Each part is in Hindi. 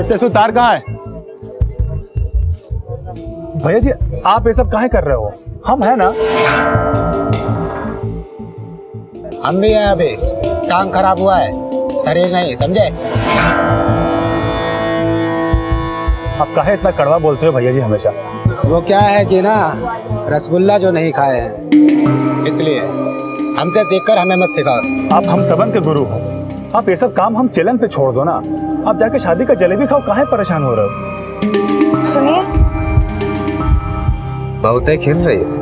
तेसु तार कहाँ है? भैया जी आप ये सब काहे कर रहे हो? हम है ना। हम भी हैं अभी, टांग खराब हुआ है, शरीर नहीं, समझे? आप काहे इतना कड़वा बोलते हो भैया जी हमेशा? वो क्या है कि ना, रसगुल्ला जो नहीं खाए हैं इसलिए हमसे सीखकर हमें मत सिखाओ। आप हम सबन के गुरु हो, आप ये सब काम हम चलन पे छोड़ दो ना। आप जाके शादी का जलेबी खाओ, काहे परेशान हो रहे हो? सुनिए, बहुत ही खिल रही है।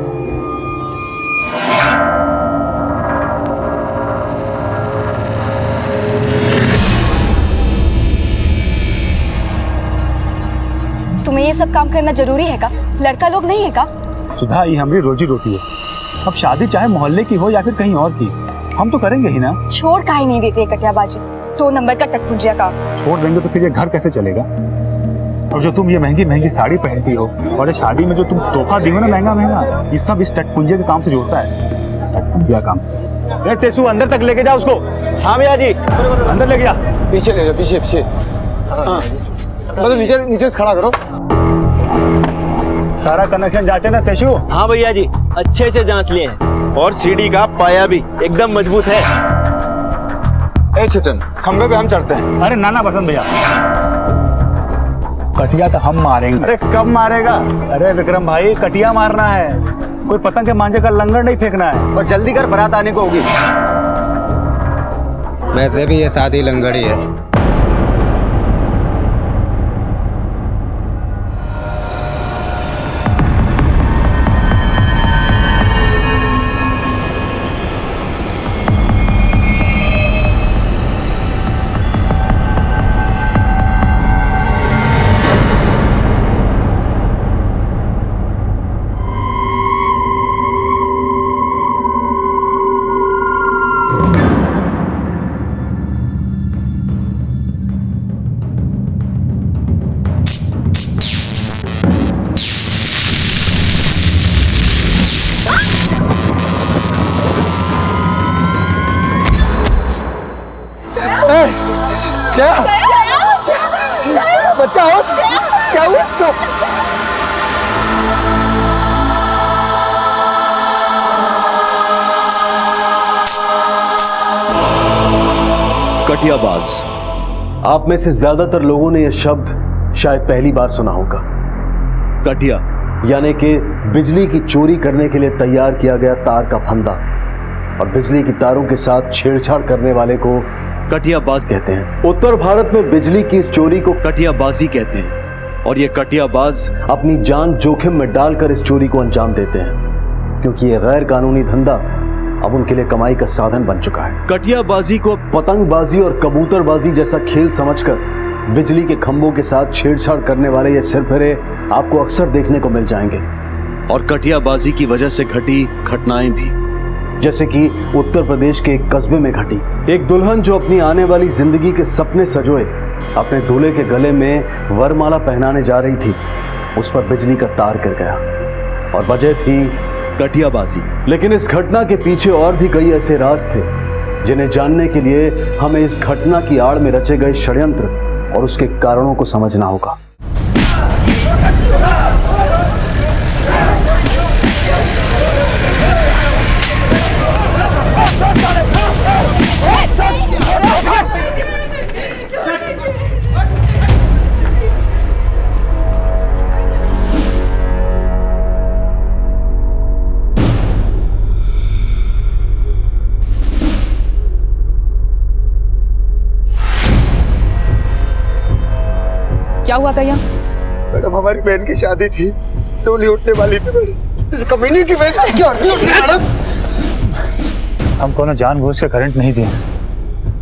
तुम्हें ये सब काम करना जरूरी है का? लड़का लोग नहीं है का? सुधा, ये हमारी रोजी रोटी है। अब शादी चाहे मोहल्ले की हो या फिर कहीं और की, हम तो करेंगे ही ना। छोड़ काहे नहीं देते कटियाबाजी, 2 नंबर का टटपुंजिया का। छोड़ देंगे तो फिर ये घर कैसे चलेगा? और जो तुम ये महंगी महंगी साड़ी पहनती हो और ये शादी में जो तुम तोहफा दी हो ना महंगा महंगा, ये सब इस टटपुंजिया के काम से जुड़ता है। टटपुंजिया काम। ए तेसु, अंदर तक लेके जा उसको। हाँ भैया जी, अंदर लेके जा। पीछे ले जाओ, पीछे पीछे। हाँ मतलब नीचे नीचे से खड़ा करो। सारा कनेक्शन जांचे ना तेसु? हाँ भैया जी, अच्छे से जांच लिए हैं और सीढ़ी का पाया भी एकदम मजबूत है। ए चेतन, खंबे पे हम चढ़ते हैं। अरे नाना बसंत भैया, कटिया तो हम मारेंगे। अरे कब मारेगा? अरे विक्रम भाई, कटिया मारना है, कोई पतंग के मांझे का लंगर नहीं फेंकना है। और जल्दी कर, बारात आने को होगी। वैसे भी ये शादी लंगड़ी है। बच्चा हो क्या हुआ इसको? कटियाबाज। आप में से ज्यादातर लोगों ने यह शब्द शायद पहली बार सुना होगा। कटिया यानी कि बिजली की चोरी करने के लिए तैयार किया गया तार का फंदा, और बिजली की तारों के साथ छेड़छाड़ करने वाले को कटियाबाज कहते हैं। उत्तर भारत में बिजली की इस चोरी को कटियाबाजी कहते हैं, और ये कटियाबाज अपनी जान जोखिम में डालकर इस चोरी को अंजाम देते हैं, क्योंकि ये गैर कानूनी धंधा अब उनके लिए कमाई का साधन बन चुका है। कटियाबाजी को पतंगबाजी और कबूतरबाजी जैसा खेल समझकर बिजली के खंभों के साथ छेड़छाड़ करने वाले ये सिरफिरे आपको अक्सर देखने को मिल जाएंगे। और कटियाबाजी की वजह से घटी घटनाएं भी, जैसे कि उत्तर प्रदेश के एक कस्बे में घटी। एक दुल्हन जो अपनी आने वाली जिंदगी के सपने सजोए अपने दूल्हे के गले में वरमाला पहनाने जा रही थी, उस पर बिजली का तार गिर गया और वजह थी कटियाबाजी। लेकिन इस घटना के पीछे और भी कई ऐसे राज थे जिन्हें जानने के लिए हमें इस घटना की आड़ में रचे गए षड्यंत्र और उसके कारणों को समझना होगा। क्या हुआ भैया? मैडम हमारी बहन की शादी थी, डोली उठने वाली थी मैडम। इस कमीने की वजह से क्या उठनी मैडम? हम कोनो जानबूझ के करंट नहीं दिए,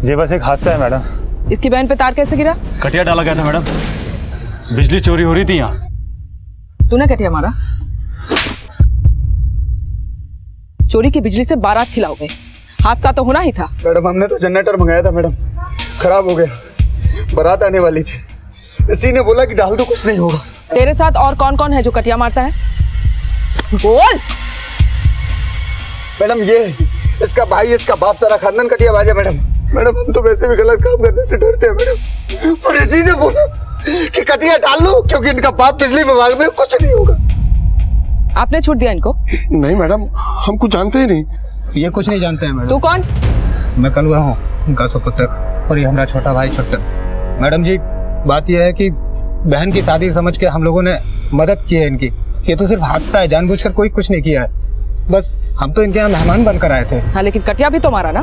ये बस एक हादसा है मैडम। इसकी बहन पे तार कैसे गिरा? कटिया डाला गया था मैडम, बिजली चोरी हो रही थी यहाँ। तूने कटिया मारा? चोरी की बिजली से बारात खिलाओगे, हादसा तो होना ही था। मैडम हमने तो जनरेटर मंगाया था मैडम, खराब हो गया, बारात आने वाली थी, इसी ने बोला कि डाल दो कुछ नहीं होगा। तेरे साथ और कौन कौन है जो कटिया मारता है? बोल। मैडम इसका भाई, इसका बाप, सारा खानदान कटियाबाज है मैडम। मैडम हम तो वैसे भी गलत काम करने से डरते हैं मैडम, और इसी ने बोला कि कटिया डाल लो क्योंकि इनका बाप बिजली विभाग में, कुछ नहीं होगा। आपने छूट दिया इनको? नहीं मैडम, हम कुछ जानते ही नहीं। ये कुछ नहीं जानते हैं मैडम। तू कौन? मैं कलुआ हूँ, उनका सुपुत्र, और ये हमारा छोटा भाई छुट्टन। मैडम जी बात यह है कि बहन की शादी समझ के हम लोगों ने मदद की है इनकी। ये तो सिर्फ हादसा है, जानबूझकर कोई कुछ नहीं किया है। बस हम तो इनके यहाँ मेहमान बनकर आए थे। हाँ, लेकिन कटिया भी तो मारा ना,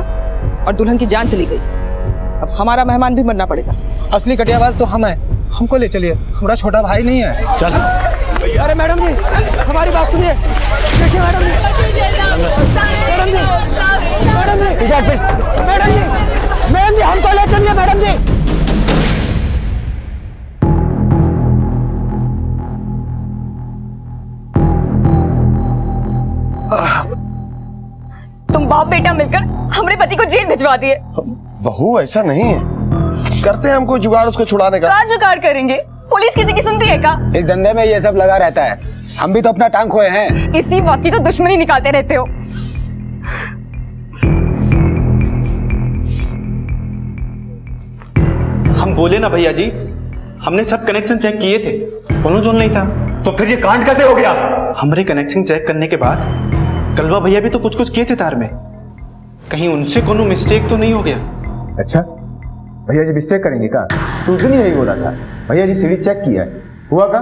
और दुल्हन की जान चली गई। अब हमारा मेहमान भी मरना पड़ेगा। असली कटियाबाज तो हम हैं, हमको ले चलिए, हमारा छोटा भाई नहीं है। चल। अरे मैडम जी हमारी बात सुनिए, देखिए मैडम जी, मैडम जी, मैडम जी, मैडम जी, मैडम जी हमको ले चलिए मैडम जी। तुम बाप बेटा मिलकर हमारे पति को जेल भिजवा दिए। बहू ऐसा नहीं है, करते हैं हम कोई जुगाड़ उसको छुड़ाने का। क्या जुगाड़ करेंगे? पुलिस किसी की सुनती है क्या? इस धंधे में ये सब लगा रहता है, हम भी तो अपना टांग खोए हैं। इसी बात की तो दुश्मनी निकालते रहते हो। हम बोले ना भैया जी, हमने सब कनेक्शन चेक किए थे, कोनो जोन नहीं था। तो फिर ये कांड कैसे हो गया? हमरे कनेक्शन चेक करने के बाद कलवा भैया भी तो कुछ कुछ किए थे तार में, कहीं उनसे कोनो मिस्टेक तो नहीं हो गया? अच्छा, भैया जी मिस्टेक करेंगे का? तो उसने यही बोला था, भैया जी सीढ़ी चेक किया है, हुआ का?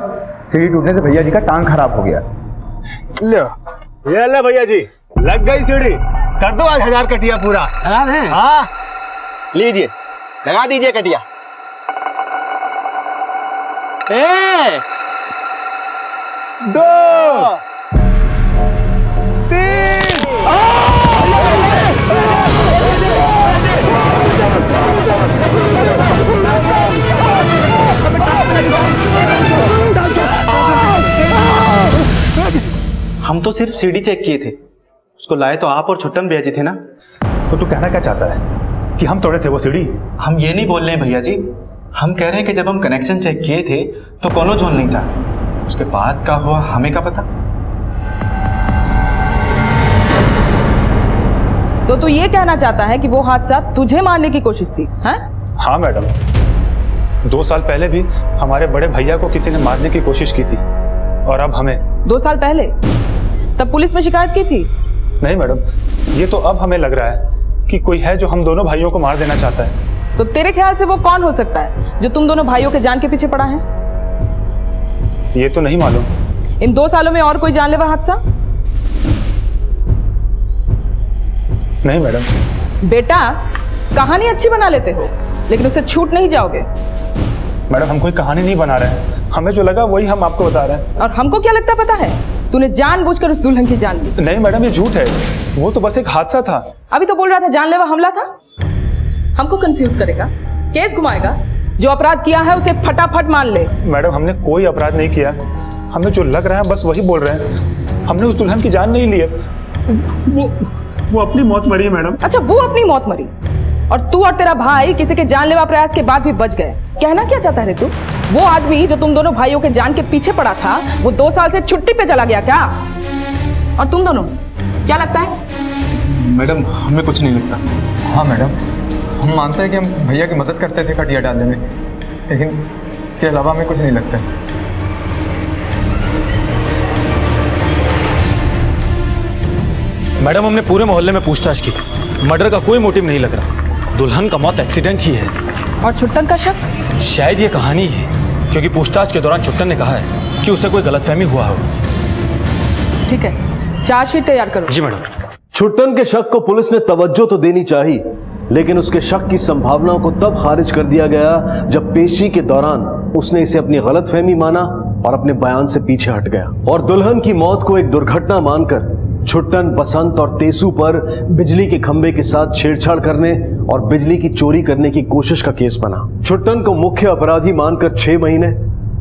सीढ़ी टूटने से भैया जी का टांग खराब हो गया। ये ले भैया जी, लग गई सीढ़ी, कर दो आज 1000 कटिया पूरा। हाँ लीजिए, लगा दीजिए कटिया। ए! 2 3 हम तो सिर्फ सीढ़ी चेक किए थे, उसको लाए तो आप और छुट्टन भैया जी थे ना। तो तू कहना क्या चाहता है कि हम तोड़े थे वो सीढ़ी? हम ये नहीं बोल रहे हैं भैया जी, हम कह रहे हैं कि जब हम कनेक्शन चेक किए थे तो कोनो जोन नहीं था, उसके बाद का हुआ हमें क्या पता। तो तू ये कहना चाहता है कि वो हादसा तुझे मारने की कोशिश थी? हैं? हाँ मैडम, 2 साल पहले भी हमारे बड़े भैया को किसी ने मारने की कोशिश की थी, और अब हमें। 2 साल पहले? तब पुलिस में शिकायत की थी? नहीं मैडम, ये तो अब हमें लग रहा है कि कोई है जो हम दोनों भाइयों को मार देना चाहता है। तो तेरे ख्याल से वो कौन हो सकता है जो तुम दोनों भाइयों के जान के पीछे पड़ा है? ये तो नहीं मालूम। इन 2 सालों में और कोई जानलेवा हादसा? नहीं मैडम। बेटा, कहानी अच्छी बना लेते हो लेकिन उससे छूट नहीं जाओगे। मैडम हम कोई कहानी नहीं बना रहे हैं, हमें जो लगा वही हम आपको बता रहे हैं। और हमको क्या लगता पता है? तूने जानबूझकर उस दुल्हन की जान ली। नहीं मैडम, ये झूठ है, वो तो बस एक हादसा था। अभी तो बोल रहा था जानलेवा हमला था। हमको कंफ्यूज करेगा, केस घुमाएगा। जो अपराध किया है उसे फटाफट मान ले। मैडम हमने कोई अपराध नहीं किया, हमें जो लग रहा है बस वही बोल रहे हैं। हमने उस दुल्हन की जान नहीं ली है, वो अपनी मौत मरी है मैडम। अच्छा, वो अपनी मौत मरी और तू और तेरा भाई किसी के जानलेवा प्रयास के बाद भी बच गए। कहना क्या चाहता है तू? वो आदमी जो तुम दोनों भाइयों के जान के पीछे पड़ा था, वो 2 साल से छुट्टी पे चला गया क्या? और तुम दोनों क्या लगता है? मैडम हमें कुछ नहीं लगता। हाँ मैडम, हम मानते हैं कि हम भैया की मदद करते थे कटिया डालने में, लेकिन इसके अलावा हमें कुछ नहीं लगता है। मैडम हमने पूरे मोहल्ले में पूछताछ की, मर्डर का कोई मोटिव नहीं लग रहा। दुल्हन का मौत एक्सीडेंट ही है। और छुट्टन का शक? शायद ये कहानी है, क्योंकि पूछताछ के दौरान छुट्टन ने कहा है कि उसे कोई गलतफहमी हुआ हो। ठीक है, चार्जशीट तैयार करो। जी मैडम। छुट्टन के शक को पुलिस ने तवज्जो तो देनी चाहिए, लेकिन उसके शक की संभावनाओं को तब खारिज कर दिया गया जब पेशी के दौरान उसने इसे अपनी गलतफहमी माना और अपने बयान से पीछे हट गया और दुल्हन की मौत को एक दुर्घटना मानकर छुट्टन, बसंत और तेसू पर बिजली के खंभे के साथ छेड़छाड़ करने और बिजली की चोरी करने की कोशिश का केस बना। छुट्टन को मुख्य अपराधी मानकर 6 महीने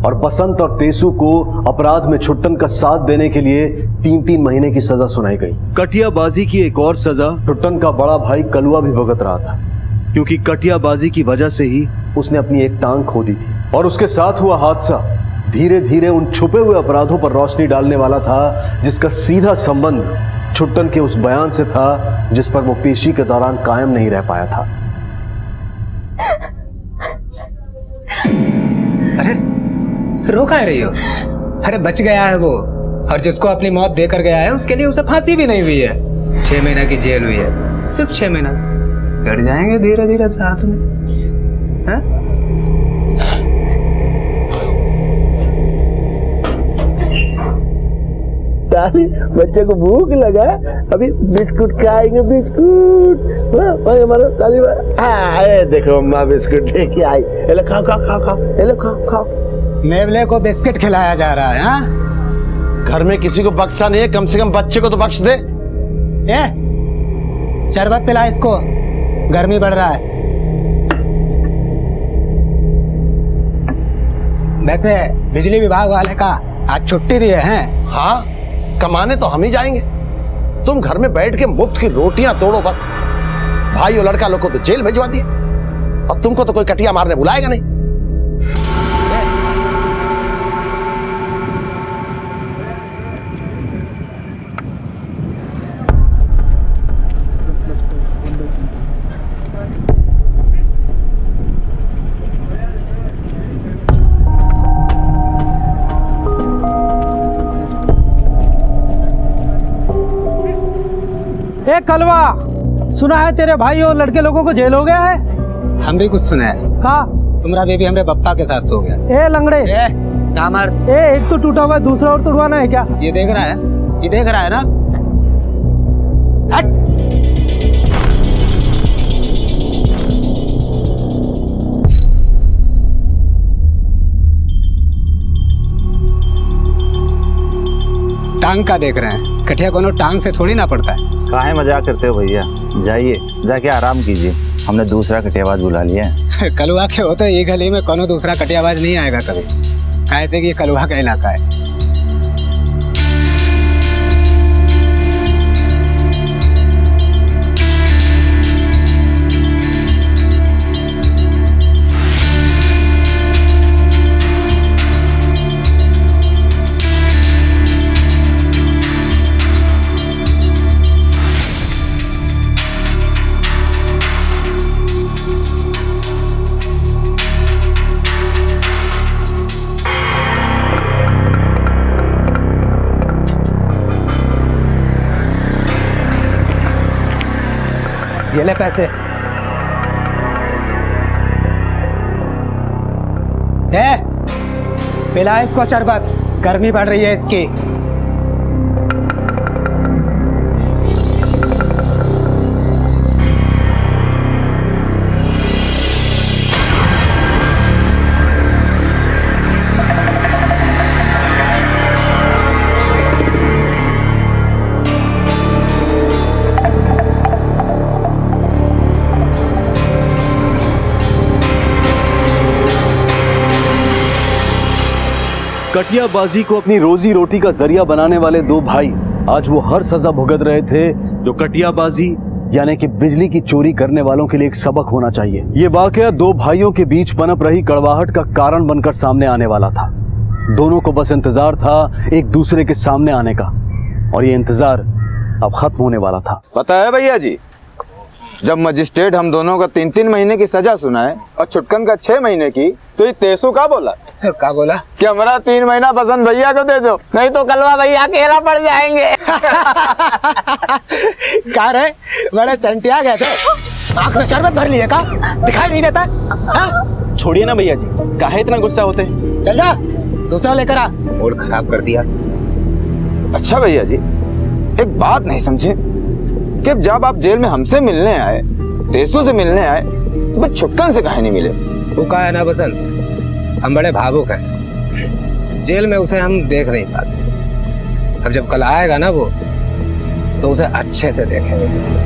और बसंत और तेसू को अपराध में छुट्टन का साथ देने के लिए 3-3 महीने की सजा सुनाई गई। कटियाबाजी की एक और सजा छुट्टन का बड़ा भाई कलुआ भी भुगत रहा था, क्योंकि कटियाबाजी की वजह से ही उसने अपनी एक टांग खो दी थी और उसके साथ हुआ हादसा धीरे धीरे उन छुपे हुए अपराधों पर रोशनी डालने वाला था जिसका सीधा संबंध छुट्टन के उस बयान से था जिस पर वो पेशी के दौरान कायम नहीं रह पाया था। अरे रो कहाँ रही हो? अरे बच गया है वो, और जिसको अपनी मौत देकर गया है उसके लिए उसे फांसी भी नहीं हुई है। 6 महीना की जेल हुई है, सिर्फ 6 महीना। कट जाएंगे धीरे धीरे साथ में, हाँ? बच्चे को भूख लगा, अभी बिस्कुट खाएंगे, बिस्कुट। हमारा देखो अम्मा बिस्कुट लेके आई, खाओ खाओ खाओ खाओ, खाओ खाओ। नेवले को बिस्किट खिलाया जा रहा है, हाँ? घर में किसी को बख्शा नहीं है, कम से कम बच्चे को तो बख्श दे। शरबत पिला इसको, गर्मी बढ़ रहा है। वैसे बिजली विभाग वाले का आज छुट्टी दी है? हाँ, कमाने तो हम ही जाएंगे। तुम घर में बैठ के मुफ्त की रोटियां तोड़ो बस। भाई और लड़का लोग को तो जेल भिजवा दिए, और तुमको तो कोई कटिया मारने बुलाएगा नहीं। कलवा, सुना है तेरे भाई और लड़के लोगों को जेल हो गया है? हम भी कुछ सुना है। कहा? तुम्हारा बेबी हमरे पप्पा के साथ सो गया। ए लंगड़े, एक तो टूटा हुआ है, दूसरा और तोड़वाना है क्या? ये देख रहा है, ये देख रहा है ना? हट। टांग का देख रहे हैं? कटिया कोनो टांग से थोड़ी ना पड़ता है। काहे मजाक करते हो भैया, जाइए जाके आराम कीजिए, हमने दूसरा कटियाबाज बुला लिया है। कलुआ के होते ये गली में कोनो दूसरा कटियाबाज नहीं आएगा कभी, कैसे कि कलुआ का इलाका है। ये ले पैसे। पिला इसको शरबत, गर्मी बढ़ रही है इसकी। कटियाबाजी को अपनी रोजी रोटी का जरिया बनाने वाले दो भाई आज वो हर सजा भुगत रहे थे जो कटियाबाजी यानी कि बिजली की चोरी करने वालों के लिए एक सबक होना चाहिए। ये वाकया दो भाइयों के बीच पनप रही कड़वाहट का कारण बनकर सामने आने वाला था। दोनों को बस इंतजार था एक दूसरे के सामने आने का, और ये इंतजार अब खत्म होने वाला था। पता है भैया जी, जब मजिस्ट्रेट हम दोनों का 3-3 महीने की सजा सुनाए और छुटकन का 6 महीने की, तो ये तेसु का बोला कि हमारा 3 महीना पसंद भैया को दे दो, नहीं तो कलवा भैया अकेला पड़ जाएंगे। क्या रे, बड़े संटिया गए थे? आँख में शरबत भर लिए का? दिखाई नहीं देता? छोड़िए ना भैया जी, काहे इतना गुस्सा होते? चल जा, दूसरा लेकर आ। मूड खराब कर दिया। अच्छा भैया जी, एक बात नहीं समझे कि जब आप जेल में हमसे मिलने आए, तेसु से मिलने आए, तो छुटकन से काहे नहीं मिले? भूखा है ना बसंत, हम बड़े भावुक हैं। जेल में उसे हम देख नहीं पाते। अब जब कल आएगा ना वो, तो उसे अच्छे से देखेंगे।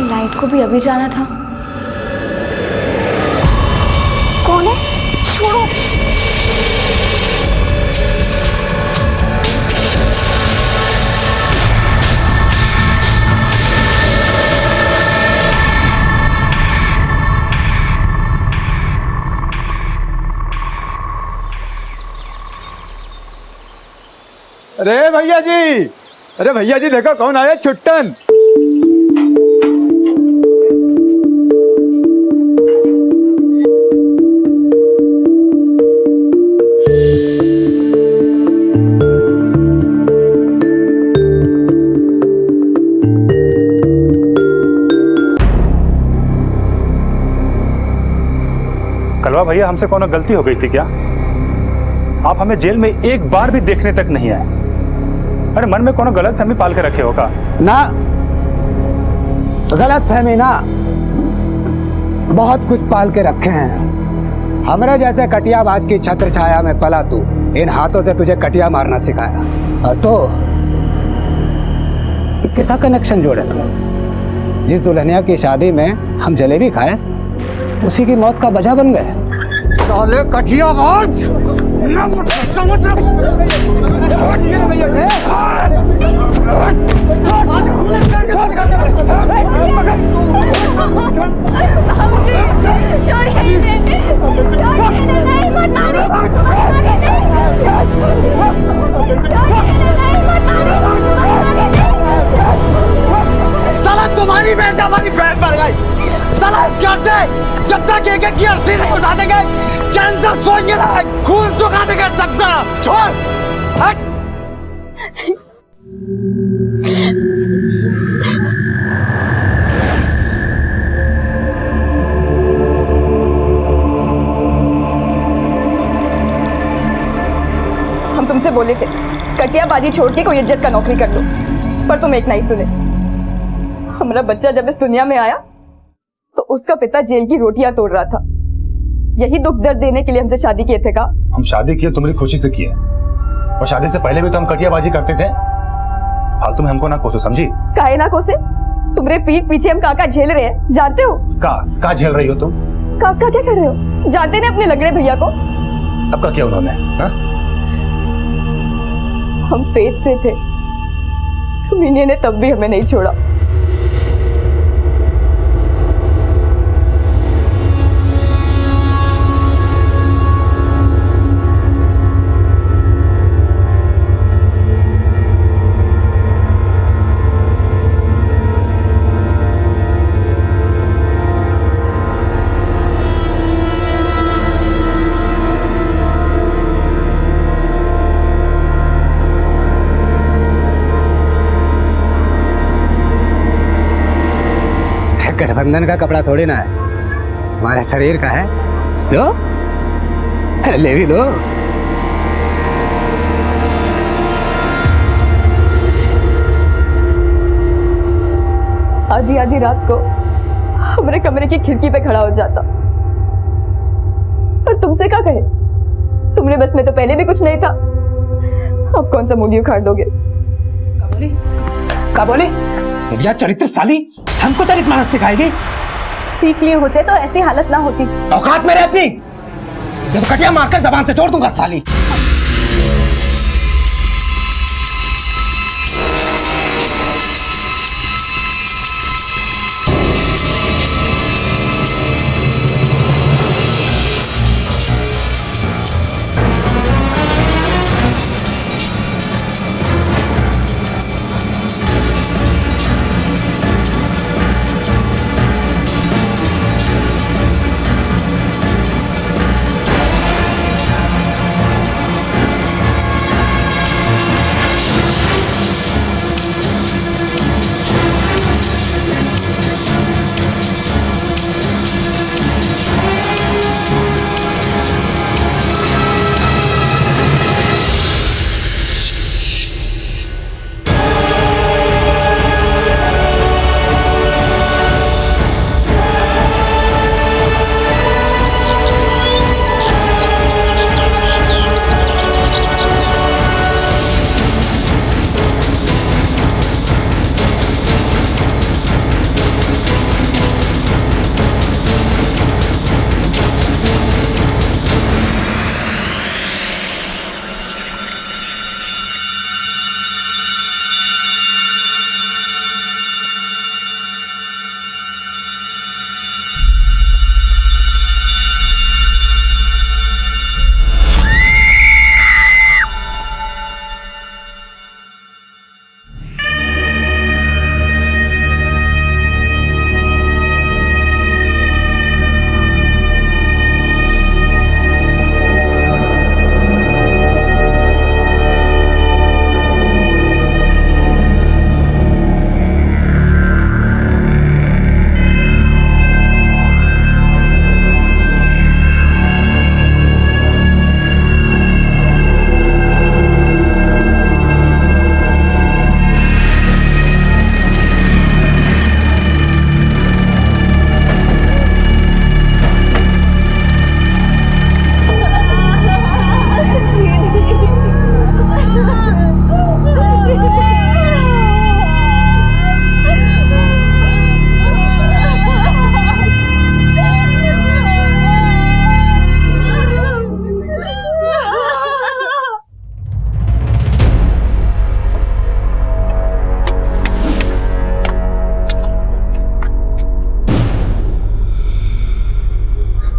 लाइट को भी अभी जाना था। कौन है? छोड़ो। अरे भैया जी देखो कौन आया, छुट्टन। कलवा भैया, हमसे कौन गलती हो गई थी क्या? आप हमें जेल में एक बार भी देखने तक नहीं आए। अरे मन में कौन गलत फहमी पाल के रखे होगा ना। गलत फहमी ना, बहुत कुछ पाल के रखे हैं। हमारे जैसे कटियाबाज की छत्र छाया में पला तू, इन हाथों से तुझे कटिया मारना सिखाया। और तो कैसा कनेक्शन जोड़े तू? जिस दुल्हनिया की शादी में हम जलेबी खाए, उसी की मौत का वजह बन गए। साले कटियाबाज! साला तुम्हारी बहन हमारी बहन मर गई। साला इस घर से जब तक एक की अर्थी नहीं उठा देंगे, चैन से सोएंगे ना, खून सुखा देंगे सबका। छोड़, हट। हम तुमसे बोले थे कटियाबाजी छोड़ के कोई इज्जत का नौकरी कर लो, पर तुम एक नहीं सुने। हमारा बच्चा जब इस दुनिया में आया तो उसका पिता जेल की रोटियां तोड़ रहा था। यही दुख दर्द देने के लिए हमसे शादी किए थे का? हम शादी किए तुम्हारी खुशी से किए, और शादी से पहले भी तो हम कटियाबाजी करते थे। फालतू में हमको ना कोसो, समझी? काहे ना कोसे? तुम्हारे पीठ पीछे हम काका झेल रहे हैं, जानते हो? का झेल रही हो तुम? काका क्या कर रहे हो? जानते नहीं अपने लगड़े भैया को? अब का किया उन्होंने? हम पेट से थे, मीने ने तब भी हमें नहीं छोड़ा। गठबंधन का कपड़ा थोड़ी ना है, तुम्हारे शरीर का है। लो, ले भी लो। आधी आधी रात को हमारे कमरे की खिड़की पे खड़ा हो जाता, पर तुमसे क्या कहे? तुमने बस में तो पहले भी कुछ नहीं था, अब कौन सा मूली उखाड़ दोगे? का बोली? दिव्या चरित्रशाली हमको चरित्र मानस सिखाएगी? सीख लिए होते तो ऐसी हालत ना होती। औकात मेरे अपनी, ये तो कटिया मारकर जबान से जोड़ दूंगा साली।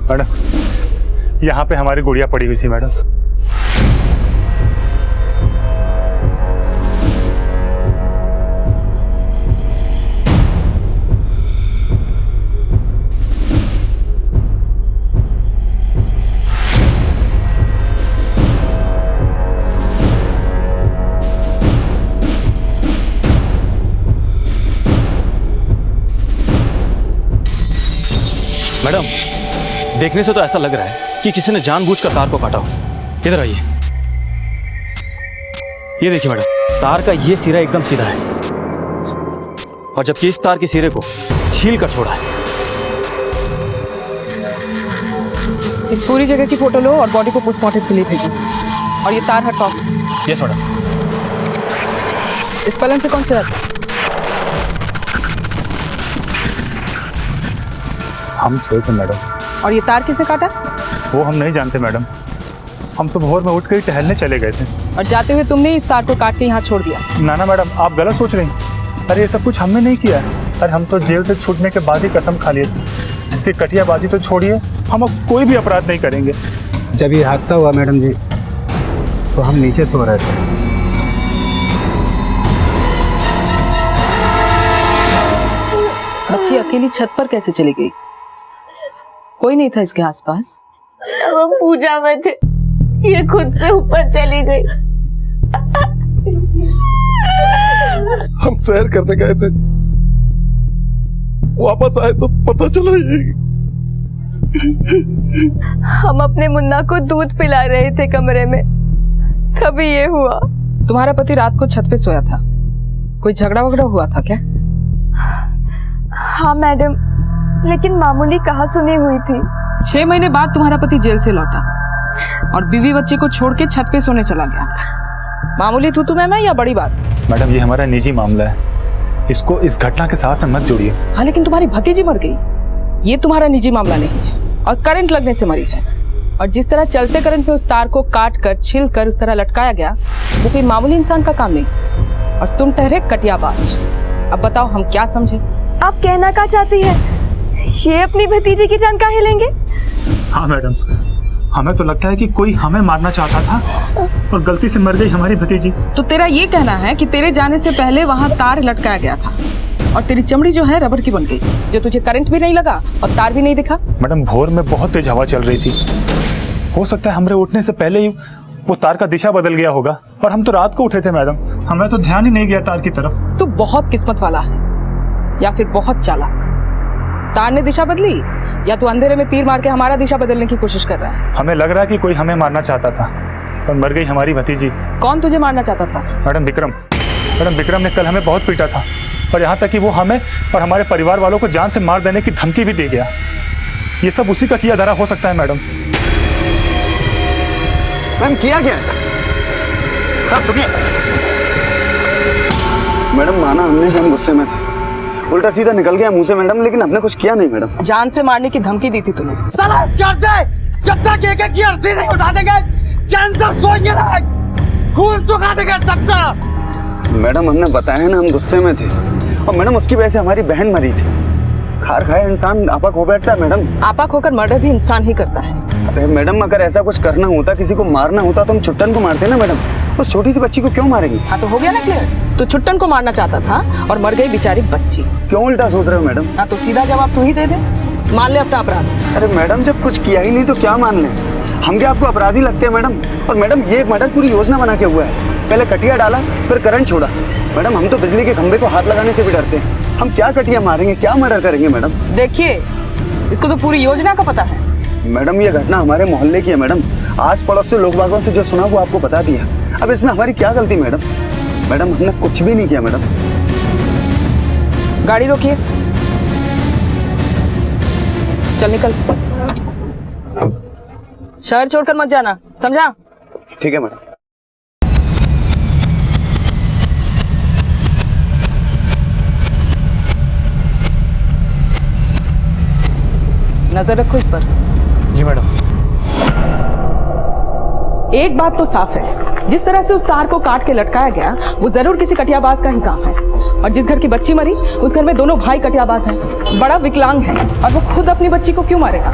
मैडम यहाँ पे हमारी गुड़िया पड़ी हुई थी मैडम। मैडम, देखने से तो ऐसा लग रहा है कि किसी ने जानबूझकर तार को काटा हो। इधर आइए। ये देखिए मैडम, तार का ये सिरा एकदम सीधा है और जबकि इस तार के सिरे को छील कर छोड़ा है। इस पूरी जगह की फोटो लो और बॉडी को पोस्टमार्टम के लिए भेजो। और ये तार हटाओ। Yes madam. इस पलंग पे कौन से रहता है? हम सोए थे मैडम। और ये तार किसने काटा? वो हम नहीं जानते मैडम, हम तो भोर में उठ कर ही टहलने चले गए थे। और जाते हुए तुमने इस तार को काट के यहाँ छोड़ दिया? ना ना मैडम, आप गलत सोच रही हैं। अरे ये सब कुछ हमने नहीं किया है। अरे हम तो जेल से छूटने के बाद ही कसम खा लिए थे कि कटियाबाजी तो छोड़िए, हम अब कोई भी अपराध नहीं करेंगे। जब ये हादसा हुआ मैडम जी तो हम नीचे सो रहे थे। बच्ची अकेली छत पर कैसे चली गई? कोई नहीं था इसके आसपास? जब हम पूजा में थे ये खुद से ऊपर चली गई। हम सैर करने गए थे, वापस आए तो पता चला ये। हम अपने मुन्ना को दूध पिला रहे थे कमरे में, तभी ये हुआ। तुम्हारा पति रात को छत पे सोया था, कोई झगड़ा वगड़ा हुआ था क्या? हाँ मैडम, लेकिन मामूली कहा सुनी हुई थी। 6 महीने बाद तुम्हारा पति जेल से लौटा और बीवी बच्चे को छोड़ के छत पे सोने चला गया। मामूली तू तुम्हें मैं या बड़ी बात? मैडम ये हमारा निजी मामला है, इसको इस घटना के साथ मत जोड़िए। हाँ लेकिन तुम्हारी भतीजी मर गई, ये तुम्हारा निजी मामला नहीं है और करंट लगने से मरी है। और जिस तरह चलते करंट पे उस तार को काट कर छिल कर उस तरह लटकाया गया वो कोई मामूली इंसान का काम नहीं। और तुम ठहरे कटियाबाज। अब बताओ हम क्या समझे? आप कहना क्या चाहती है? ये अपनी भतीजी की जान काहे लेंगे? हाँ मैडम, हमें तो लगता है कि कोई हमें मारना चाहता था और गलती से मर गई हमारी भतीजी। तो तेरा ये कहना है कि तेरे जाने से पहले वहाँ तार लटकाया गया था और तेरी चमड़ी जो है रबर की बन गई, जो तुझे करंट भी नहीं लगा और तार भी नहीं दिखा? मैडम भोर में बहुत तेज हवा चल रही थी, हो सकता है हमारे उठने से पहले ही वो तार का दिशा बदल गया होगा। और हम तो रात को उठे थे मैडम, हमें तो ध्यान ही नहीं गया तार की तरफ। तू बहुत किस्मत वाला है या फिर बहुत चालाक। तार ने दिशा बदली या तू अंधेरे में तीर मार के हमारा दिशा बदलने की कोशिश कर रहा है? हमें लग रहा है कि कोई हमें मारना चाहता था और मर गई हमारी भतीजी। कौन तुझे मारना चाहता था? मैडम विक्रम। मैडम विक्रम ने कल हमें बहुत पीटा था और यहाँ तक कि वो हमें और हमारे परिवार वालों को जान से मार देने की धमकी भी दे गया। ये सब उसी का किया धरा हो सकता है मैडम। मैम किया क्या? सर सुनिए मैडम, माना हमने कि हम गुस्से में थे, उल्टा सीधा निकल गया मुंह से मैडम, लेकिन हमने कुछ किया नहीं मैडम। जान से मारने की धमकी दी थी तुम्हें। साला इस घर से जब तक एक की अर्थी नहीं उठा देंगे चैन से सोएंगे ना, खून सुखा देंगे सबका। मैडम हमने बताया ना हम गुस्से में थे और मैडम उसकी वजह से हमारी बहन मरी थी। खार खाया इंसान आपा खो बैठता है मैडम। आपा खोकर मर्डर भी इंसान ही करता है। अरे मैडम अगर ऐसा कुछ करना होता, किसी को मारना होता तो हम छुट्टन को मारते ना मैडम, उस छोटी सी बच्ची को क्यों मारेंगे? हाँ तो हो गया ना क्लियर, तो छुट्टन को मारना चाहता था और मर गई बेचारी बच्ची। क्यों उल्टा सोच रहे हो मैडम? हाँ तो सीधा जवाब तू ही दे दे, मान ले अपना अपराध। अरे मैडम जब कुछ किया ही नहीं तो क्या मान लें? हम क्या आपको अपराधी लगते हैं मैडम? और मैडम ये मर्डर पूरी योजना बना के हुआ है, पहले कटिया डाला फिर करंट छोड़ा। मैडम हम तो बिजली के खंभे को हाथ लगाने से भी डरते हैं, हम क्या कटिया मारेंगे, क्या मर्डर करेंगे मैडम? देखिए इसको तो पूरी योजना का पता है। मैडम ये घटना हमारे मोहल्ले की है मैडम, आस पड़ोस से लोग बागों से जो सुना वो आपको बता दिया। अब इसमें हमारी क्या गलती मैडम? मैडम हमने कुछ भी नहीं किया मैडम। गाड़ी रोकिए, चल निकल। शहर छोड़कर मत जाना, समझा? ठीक है मैडम। नजर रखो इस पर। जी मैडम। एक बात तो साफ है, जिस तरह से उस तार को काट के लटकाया गया वो जरूर किसी कटियाबाज का ही काम है। और जिस घर की बच्ची मरी उस घर में दोनों भाई कटियाबाज हैं, बड़ा विकलांग है और वो खुद अपनी बच्ची को क्यों मारेगा।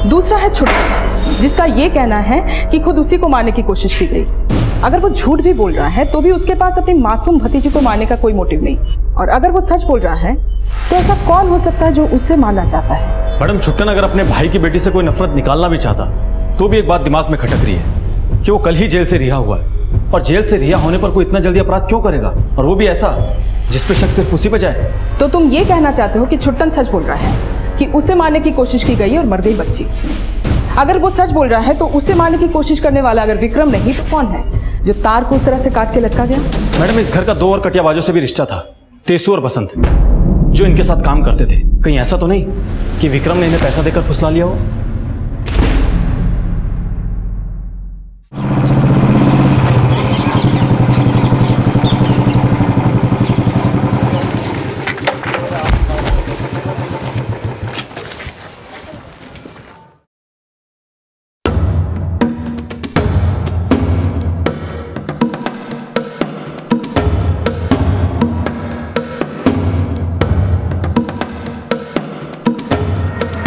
दूसरा है छुट्टन, जिसका ये कहना है कि खुद उसी को मारने की कोशिश की गई। अगर वो झूठ भी बोल रहा है तो भी उसके पास अपनी मासूम भतीजी को मारने का कोई मोटिव नहीं, और अगर वो सच बोल रहा है तो ऐसा कौन हो सकता है जो उससे मारना चाहता है। मैडम, छुट्टन अगर अपने भाई की बेटी से कोई नफरत निकालना भी चाहता तो भी एक बात दिमाग में खटक रही है कि वो कल ही जेल से रिहा हुआ है, और जेल से रिहा होने पर कोई इतना जल्दी अपराध क्यों करेगा, और वो भी ऐसा जिस पे शक सिर्फ उसी पे जाए। तो तुम ये कहना चाहते हो कि छुट्टन सच बोल रहा है कि उसे मारने की कोशिश की गई और मर गई बच्ची। अगर वो सच बोल रहा है तो उसे मारने की कोशिश करने वाला अगर विक्रम नहीं तो कौन है जो तार को उस तरह से काट के लटका गया। मैडम, इस घर का 2 और कटियाबाजों से भी रिश्ता था, तेसु और बसंत, जो इनके साथ काम करते थे। कहीं ऐसा तो नहीं कि विक्रम ने इन्हें पैसा देकर फुसला लिया हो।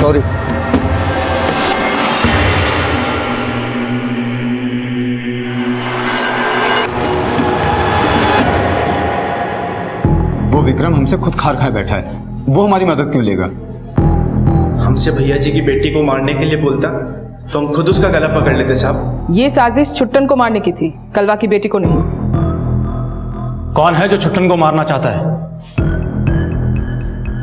सॉरी। वो विक्रम हमसे खुद खार खाए बैठा है, वो हमारी मदद क्यों लेगा? हमसे भैया जी की बेटी को मारने के लिए बोलता तो हम खुद उसका गला पकड़ लेते साहब। ये साजिश छुट्टन को मारने की थी, कलवा की बेटी को नहीं। कौन है जो छुट्टन को मारना चाहता है?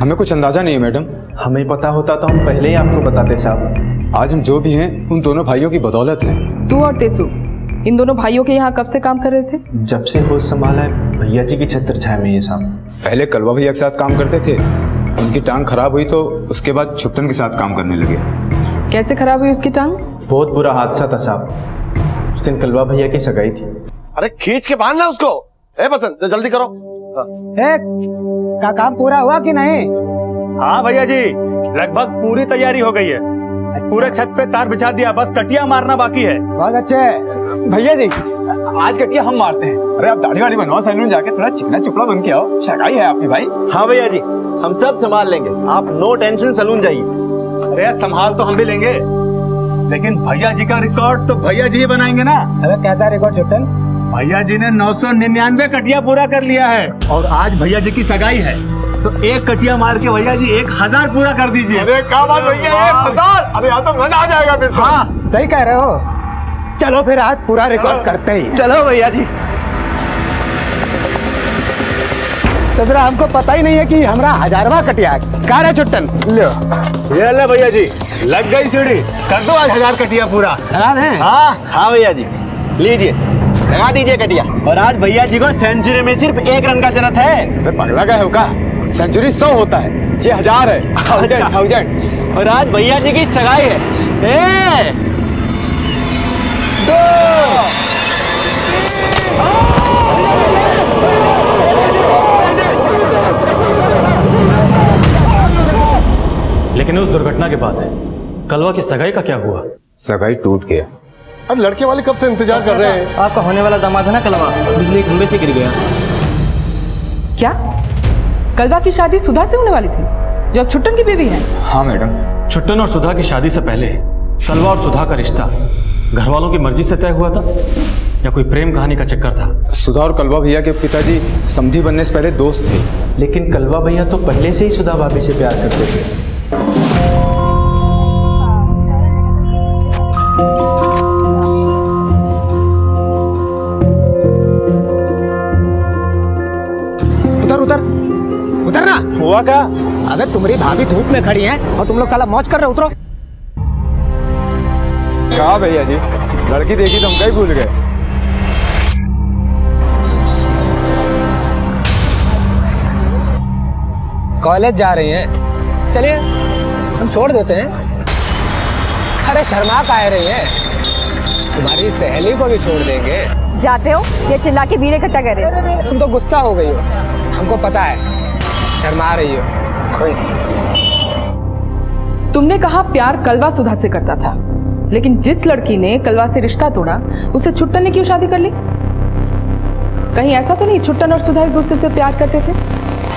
हमें कुछ अंदाजा नहीं है मैडम। हमें पता होता तो हम पहले ही आपको बताते साहब। आज हम जो भी हैं उन दोनों भाइयों की बदौलत हैं। तू और तेसु इन दोनों भाइयों के यहाँ कब से काम कर रहे थे? जब से होश संभाला है भैया जी की छत्र छाया में ये साहब। पहले कलवा भैया के साथ काम करते थे, उनकी टांग खराब हुई तो उसके बाद छुट्टन के साथ काम करने लगे। कैसे खराब हुई उसकी टांग? बहुत बुरा हादसा था साहब, उस दिन कलवा भैया की सगाई थी। अरे खींच के बांधना उसको। ए बसंत जल्दी करो। का काम पूरा हुआ कि नहीं? हाँ भैया जी, लगभग पूरी तैयारी हो गई है। पूरे छत पे तार बिछा दिया, बस कटिया मारना बाकी है। बहुत अच्छे भैया जी, आज कटिया हम मारते हैं। अरे आप दाढ़ी वाड़ी बनवाओ, सैलून जाके थोड़ा चिकना चुपड़ा बन के आओ। सगाई है आपकी भाई। हाँ भैया जी, हम सब संभाल लेंगे, आप नो टेंशन सैलून जाइए। अरे संभाल तो हम भी लेंगे, लेकिन भैया जी का रिकॉर्ड तो भैया जी ही बनाएंगे ना। अरे कैसा रिकॉर्ड छुट्टन? भैया जी ने 999 कटिया पूरा कर लिया है, और आज भैया जी की सगाई है तो एक कटिया मार के भैया जी 1000 पूरा कर दीजिए। अरे क्या बात भैया, 1000! अरे यहाँ तो मजा आ जाएगा फिर तो। हाँ सही कह रहे हो। चलो फिर आज पूरा रिकॉर्ड करते ही। चलो भैया जी। तो जरा हमको पता ही नहीं है कि हमारा 1000वां कटिया कार है छुट्टन। ये ले भैया जी, लग गई सीढ़ी, कर दो आज 1000 कटिया पूरा। हाँ भैया जी, लीजिए लगा दीजिए कटिया। और आज भैया जी को सेंचुरी में सिर्फ 1 रन का जरूरत है। फिर पगला गए हो का? सेंचुरी 100 होता है, 1000 है। 1000। और आज भैया जी की सगाई है। 2 लेकिन उस दुर्घटना के बाद कलवा की सगाई का क्या हुआ? सगाई टूट गया। अरे लड़के वाले कब से इंतजार कर रहे हैं? आपका होने वाला दामाद है ना कलवा, बिजली खंबे से गिर गया। क्या कलवा की शादी सुधा से होने वाली थी, जो अब छुट्टन की बीवी है? हाँ मैडम। छुट्टन और सुधा की शादी से पहले कलवा और सुधा का रिश्ता घर वालों की मर्जी से तय हुआ था या कोई प्रेम कहानी का चक्कर था? सुधा और कलवा भैया के पिताजी समधी बनने से पहले दोस्त थे, लेकिन कलवा भैया तो पहले से ही सुधा भाभी से प्यार करते थे। उतर ना। हुआ क्या? अबे तुम्हारी भाभी धूप में खड़ी है और तुम लोग साला मौज कर रहे हो। उतरो। क्या भैया जी, लड़की देखी तो हम कहीं भूल गए। कॉलेज जा रही हैं, चलिए हम छोड़ देते हैं। अरे शर्मा काहे रही है, तुम्हारी सहेली को भी छोड़ देंगे। जाते हो ये चिल्ला के भीड़ इकट्ठा कर रहे हो। तुम तो गुस्सा हो गई हो, हमको पता है शर्मा रही हो। कोई नहीं। तुमने कहा प्यार कलवा सुधा से करता था, लेकिन जिस लड़की ने कलवा से रिश्ता तोड़ा उसे छुट्टन ने क्यों शादी कर ली? कहीं ऐसा तो नहीं छुट्टन और सुधा एक दूसरे से प्यार करते थे?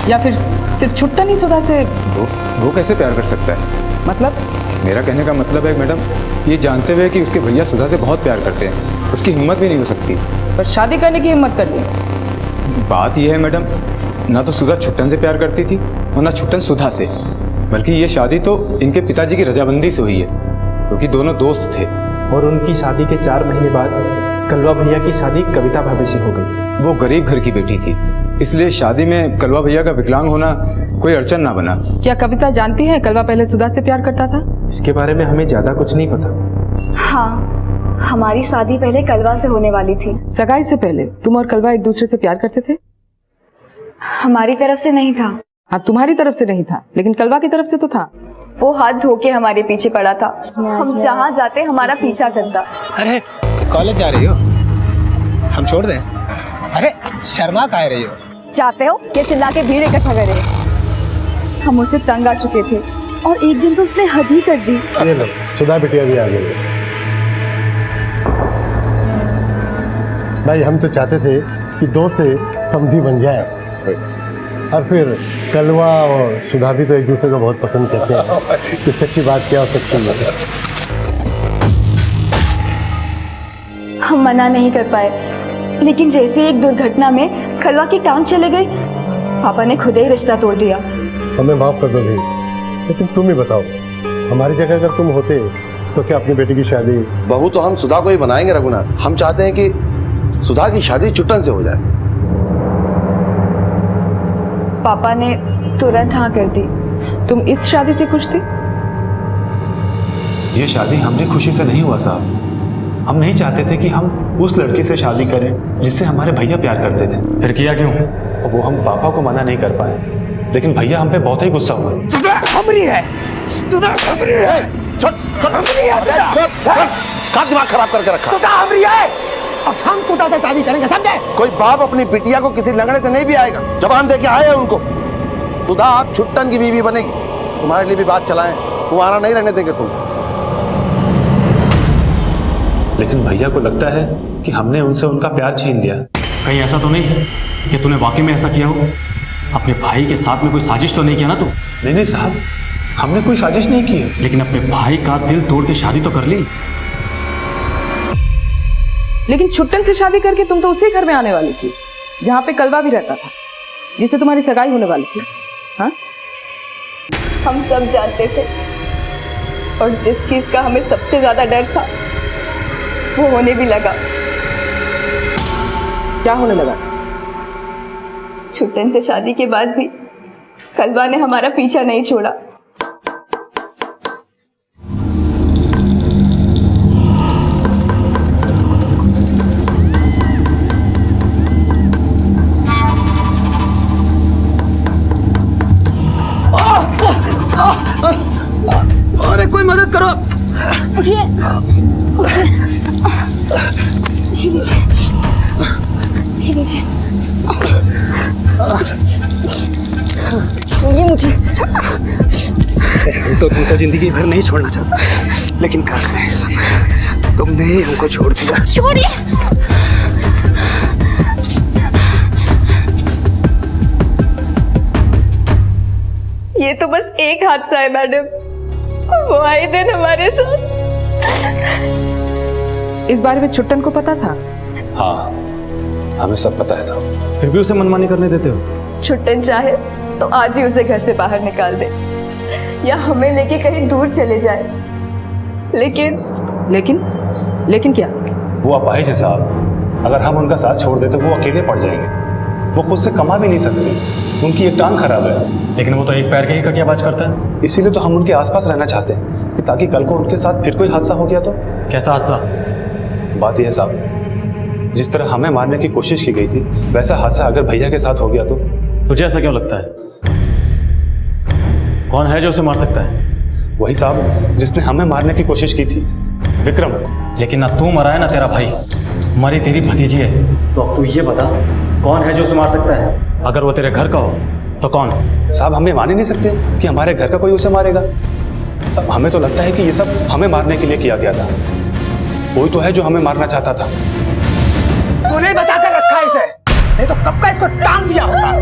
या फिर सिर्फ छुट्टन ही सुधा से? वो कैसे प्यार कर सकता है? मतलब? मेरा कहने का मतलब है मैडम, ये जानते हुए कि उसके भैया सुधा से बहुत प्यार करते हैं, उसकी हिम्मत भी नहीं हो सकती। पर शादी करने की हिम्मत कर ली? बात यह है मैडम, ना तो सुधा छुट्टन से प्यार करती थी और ना छुट्टन सुधा से, बल्कि ये शादी तो इनके पिताजी की रजामंदी से हुई है, क्योंकि दोनों दोस्त थे। और उनकी शादी के 4 महीने बाद कलवा भैया की शादी कविता भाभी से हो गई। वो गरीब घर की बेटी थी, इसलिए शादी में कलवा भैया का विकलांग होना कोई अड़चन ना बना। क्या कविता जानती है कलवा पहले सुधा से प्यार करता था? इसके बारे में हमें ज्यादा कुछ नहीं पता। हाँ, हमारी शादी पहले कलवा से होने वाली थी। सगाई से पहले तुम और कलवा एक दूसरे से प्यार करते थे? हमारी तरफ से नहीं था। हाँ, तुम्हारी तरफ से नहीं था, लेकिन कलवा की तरफ से तो था। वो हाथ धो के हमारे पीछे पड़ा था, हम जहाँ जाते हमारा पीछा करता। अरे कॉलेज जा रही हो? हम छोड़ दें? अरे शर्मा कह रही हो? चाहते हो ये चिल्ला के भीड़ इकट्ठा करे? हम उससे तंग आ चुके थे और एक दिन तो उसने हद ही कर दी। ये लो, सुधा बिटिया भी आ गई। भाई हम तो चाहते थे कि 2 से समधी बन जाए, और फिर कलवा और सुधा भी तो एक दूसरे को बहुत पसंद करते हैं, कि सच्ची बात क्या हो सकती है। हम मना नहीं कर पाए, लेकिन जैसे एक दुर्घटना में कलवा की टांग चले गई, पापा ने खुद ही रिश्ता तोड़ दिया। हमें माफ कर दो भी, लेकिन तुम ही बताओ, हमारी जगह अगर तुम होते तो क्या अपनी बेटी की शादी? बहू तो हम सुधा को ही बनाएंगे रघुनाथ। हम चाहते हैं कि सुधा की शादी छुट्टन से हो जाए। पापा ने तुरंत हाँ कर दी। तुम इस शादी से खुश थे? ये शादी हमने खुशी से नहीं हुआ साहब। हम नहीं चाहते थे कि हम उस लड़की से शादी करें जिससे हमारे भैया प्यार करते थे। फिर किया क्यों? वो हम पापा को मना नहीं कर पाए, लेकिन भैया हम पे बहुत ही गुस्सा हुआ। सुधा हमरी है, सुधा हमरी है। छोड़ हमरी है, का दिमाग खराब करके रखा। सुधा हमरी है। अब हम सुधा से शादी करेंगे, समझे? कोई बाप अपनी बिटिया को किसी लंगड़े से नहीं भी आएगा। जबान दे के आए हैं उनको। सुधा आप छुट्टन की बीवी बनेगी। तुम्हारे लिए भी बात चलाएं, कुंवारा नहीं रहने देंगे तुम। लेकिन भैया को लगता है कि हमने उनसे उनका प्यार छीन लिया। कहीं ऐसा तो नहीं कि तूने वाकई में ऐसा किया हो? अपने भाई के साथ में कोई साजिश तो नहीं किया ना तू? नहीं साहब, हमने कोई साजिश नहीं की है। लेकिन अपने भाई का दिल तोड़ के शादी तो कर ली। लेकिन छुट्टन से शादी करके तुम तो उसी घर में आने वाली थी जहाँ पे कलवा भी रहता था, जिससे तुम्हारी सगाई होने वाली थी। हाँ, हम सब जानते थे, और जिस चीज का हमें सबसे ज्यादा डर था वो होने भी लगा। क्या होने लगा? छुट्टन से शादी के बाद भी कलवा ने हमारा पीछा नहीं छोड़ा। अरे कोई मदद करो। उठिए, ये लीजिए, ये लीजिए, छोड़िए मुझे। हम तो तुमको जिंदगी भर नहीं छोड़ना चाहता, लेकिन क्या करें, तुमने ही हमको छोड़ दिया। छोड़िए। ये तो बस एक हादसा है मैडम, वो आए दिन हमारे साथ। इस बारे में छुट्टन को पता था? हाँ, हमें सब पता है साहब। फिर भी उसे मनमानी करने देते हो? छुट्टन चाहे तो आज ही उसे घर से बाहर निकाल दे, या हमें लेके कहीं दूर चले जाए। लेकिन क्या? वो अपाहिज है साहब। अगर हम उनका साथ छोड़ देते वो अकेले पड़ जाएंगे। वो खुद से कमा भी नहीं सकते, उनकी एक टांग खराब है। लेकिन वो तो एक पैर के ही कटियाबाज करता है। इसीलिए तो हम उनके आसपास रहना चाहते हैं, कि ताकि कल को उनके साथ फिर कोई हादसा हो गया तो। कैसा हादसा? बात यह है साहब, जिस तरह हमें मारने की कोशिश की गई थी, वैसा हादसा अगर भैया के साथ हो गया तो। तुझे ऐसा क्यों लगता है? कौन है जो उसे मार सकता है? वही साहब जिसने हमें मारने की कोशिश की थी, विक्रम। लेकिन ना तू मरा है ना तेरा भाई, मरी तेरी भतीजी है। तो अब तू ये बता, कौन है जो उसे मार सकता है? अगर वो तेरे घर का हो तो कौन? साहब हमें मान ही नहीं सकते कि हमारे घर का कोई उसे मारेगा। सब हमें तो लगता है कि ये सब हमें मारने के लिए किया गया था। कोई तो है जो हमें मारना चाहता था। तूने बचा कर रखा है इसे, नहीं तो कब का इसको टांग दिया होता।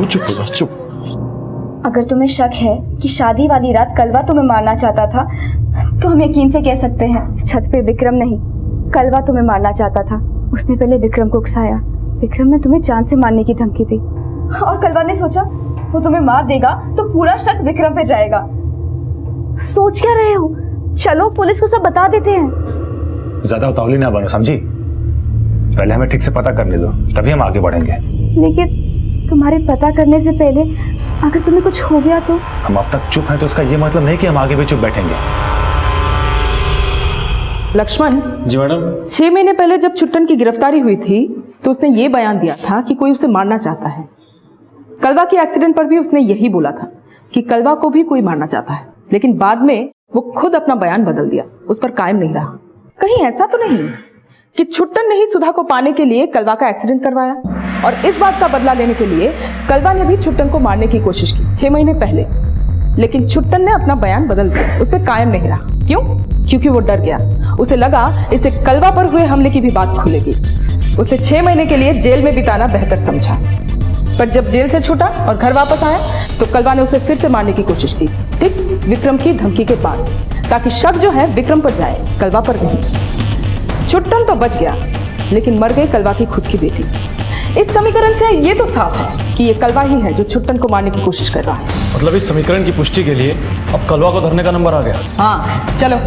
चुप हो जाओ, चुप। अगर तुम्हें शक है कि शादी वाली रात कलवा तुम्हें मारना चाहता था तो हम यकीन से कह सकते हैं छत पे विक्रम नहीं, कलवा तुम्हें मारना चाहता था। उसने पहले विक्रम को उकसाया। विक्रम ने तुम्हें जान से मारने की धमकी दी और कलवा ने सोचा वो तुम्हें मार देगा तो पूरा शक विक्रम पे जाएगा। सोच क्या रहे हो? चलो पुलिस को सब बता देते हैं। ज्यादा उतावली ना बनो, समझी? पहले हमें ठीक से पता करने दो, तभी हम आगे बढ़ेंगे। लेकिन तुम्हारे पता करने से पहले अगर तुम्हें कुछ हो गया तो? हम अब तक चुप हैं तो इसका ये मतलब नहीं कि हम आगे भी चुप बैठेंगे। लक्ष्मण जी मैडम। 6 महीने पहले जब छुट्टन की गिरफ्तारी हुई थी तो उसने ये बयान दिया था कि कोई उसे मारना चाहता है। कलवा के एक्सीडेंट पर भी उसने यही बोला था कि कलवा को भी कोई मारना चाहता है, लेकिन बाद में वो खुद अपना बयान बदल दिया, उस पर कायम नहीं रहा। कहीं ऐसा तो नहीं कि छुट्टन ने ही सुधा को पाने के लिए कलवा का एक्सीडेंट करवाया और इस बात का बदला लेने के लिए कलवा ने भी छुट्टन को मारने की कोशिश की 6 महीने पहले, लेकिन छुट्टन ने अपना बयान बदल दिया, उस पर कायम नहीं रहा। क्यों? क्योंकि वो डर गया। उसे लगा इसे कलवा पर हुए हमले की भी बात खुलेगी। उसने 6 महीने के लिए जेल में बिताना बेहतर समझा, पर जब जेल से छूटा और घर वापस आया तो कलवा ने उसे फिर से मारने की कोशिश की, ठीक विक्रम की धमकी के बाद, ताकि शक जो है विक्रम पर जाए, कलवा पर नहीं। छुट्टन तो बच गया, लेकिन मर गई कलवा की खुद की बेटी। इस समीकरण से ये तो साफ है कि ये कलवा ही है जो छुट्टन को मारने की कोशिश कर रहा है। मतलब इस समीकरण की पुष्टि के लिए अब कलवा को धरने का नंबर आ गया। हाँ चलो।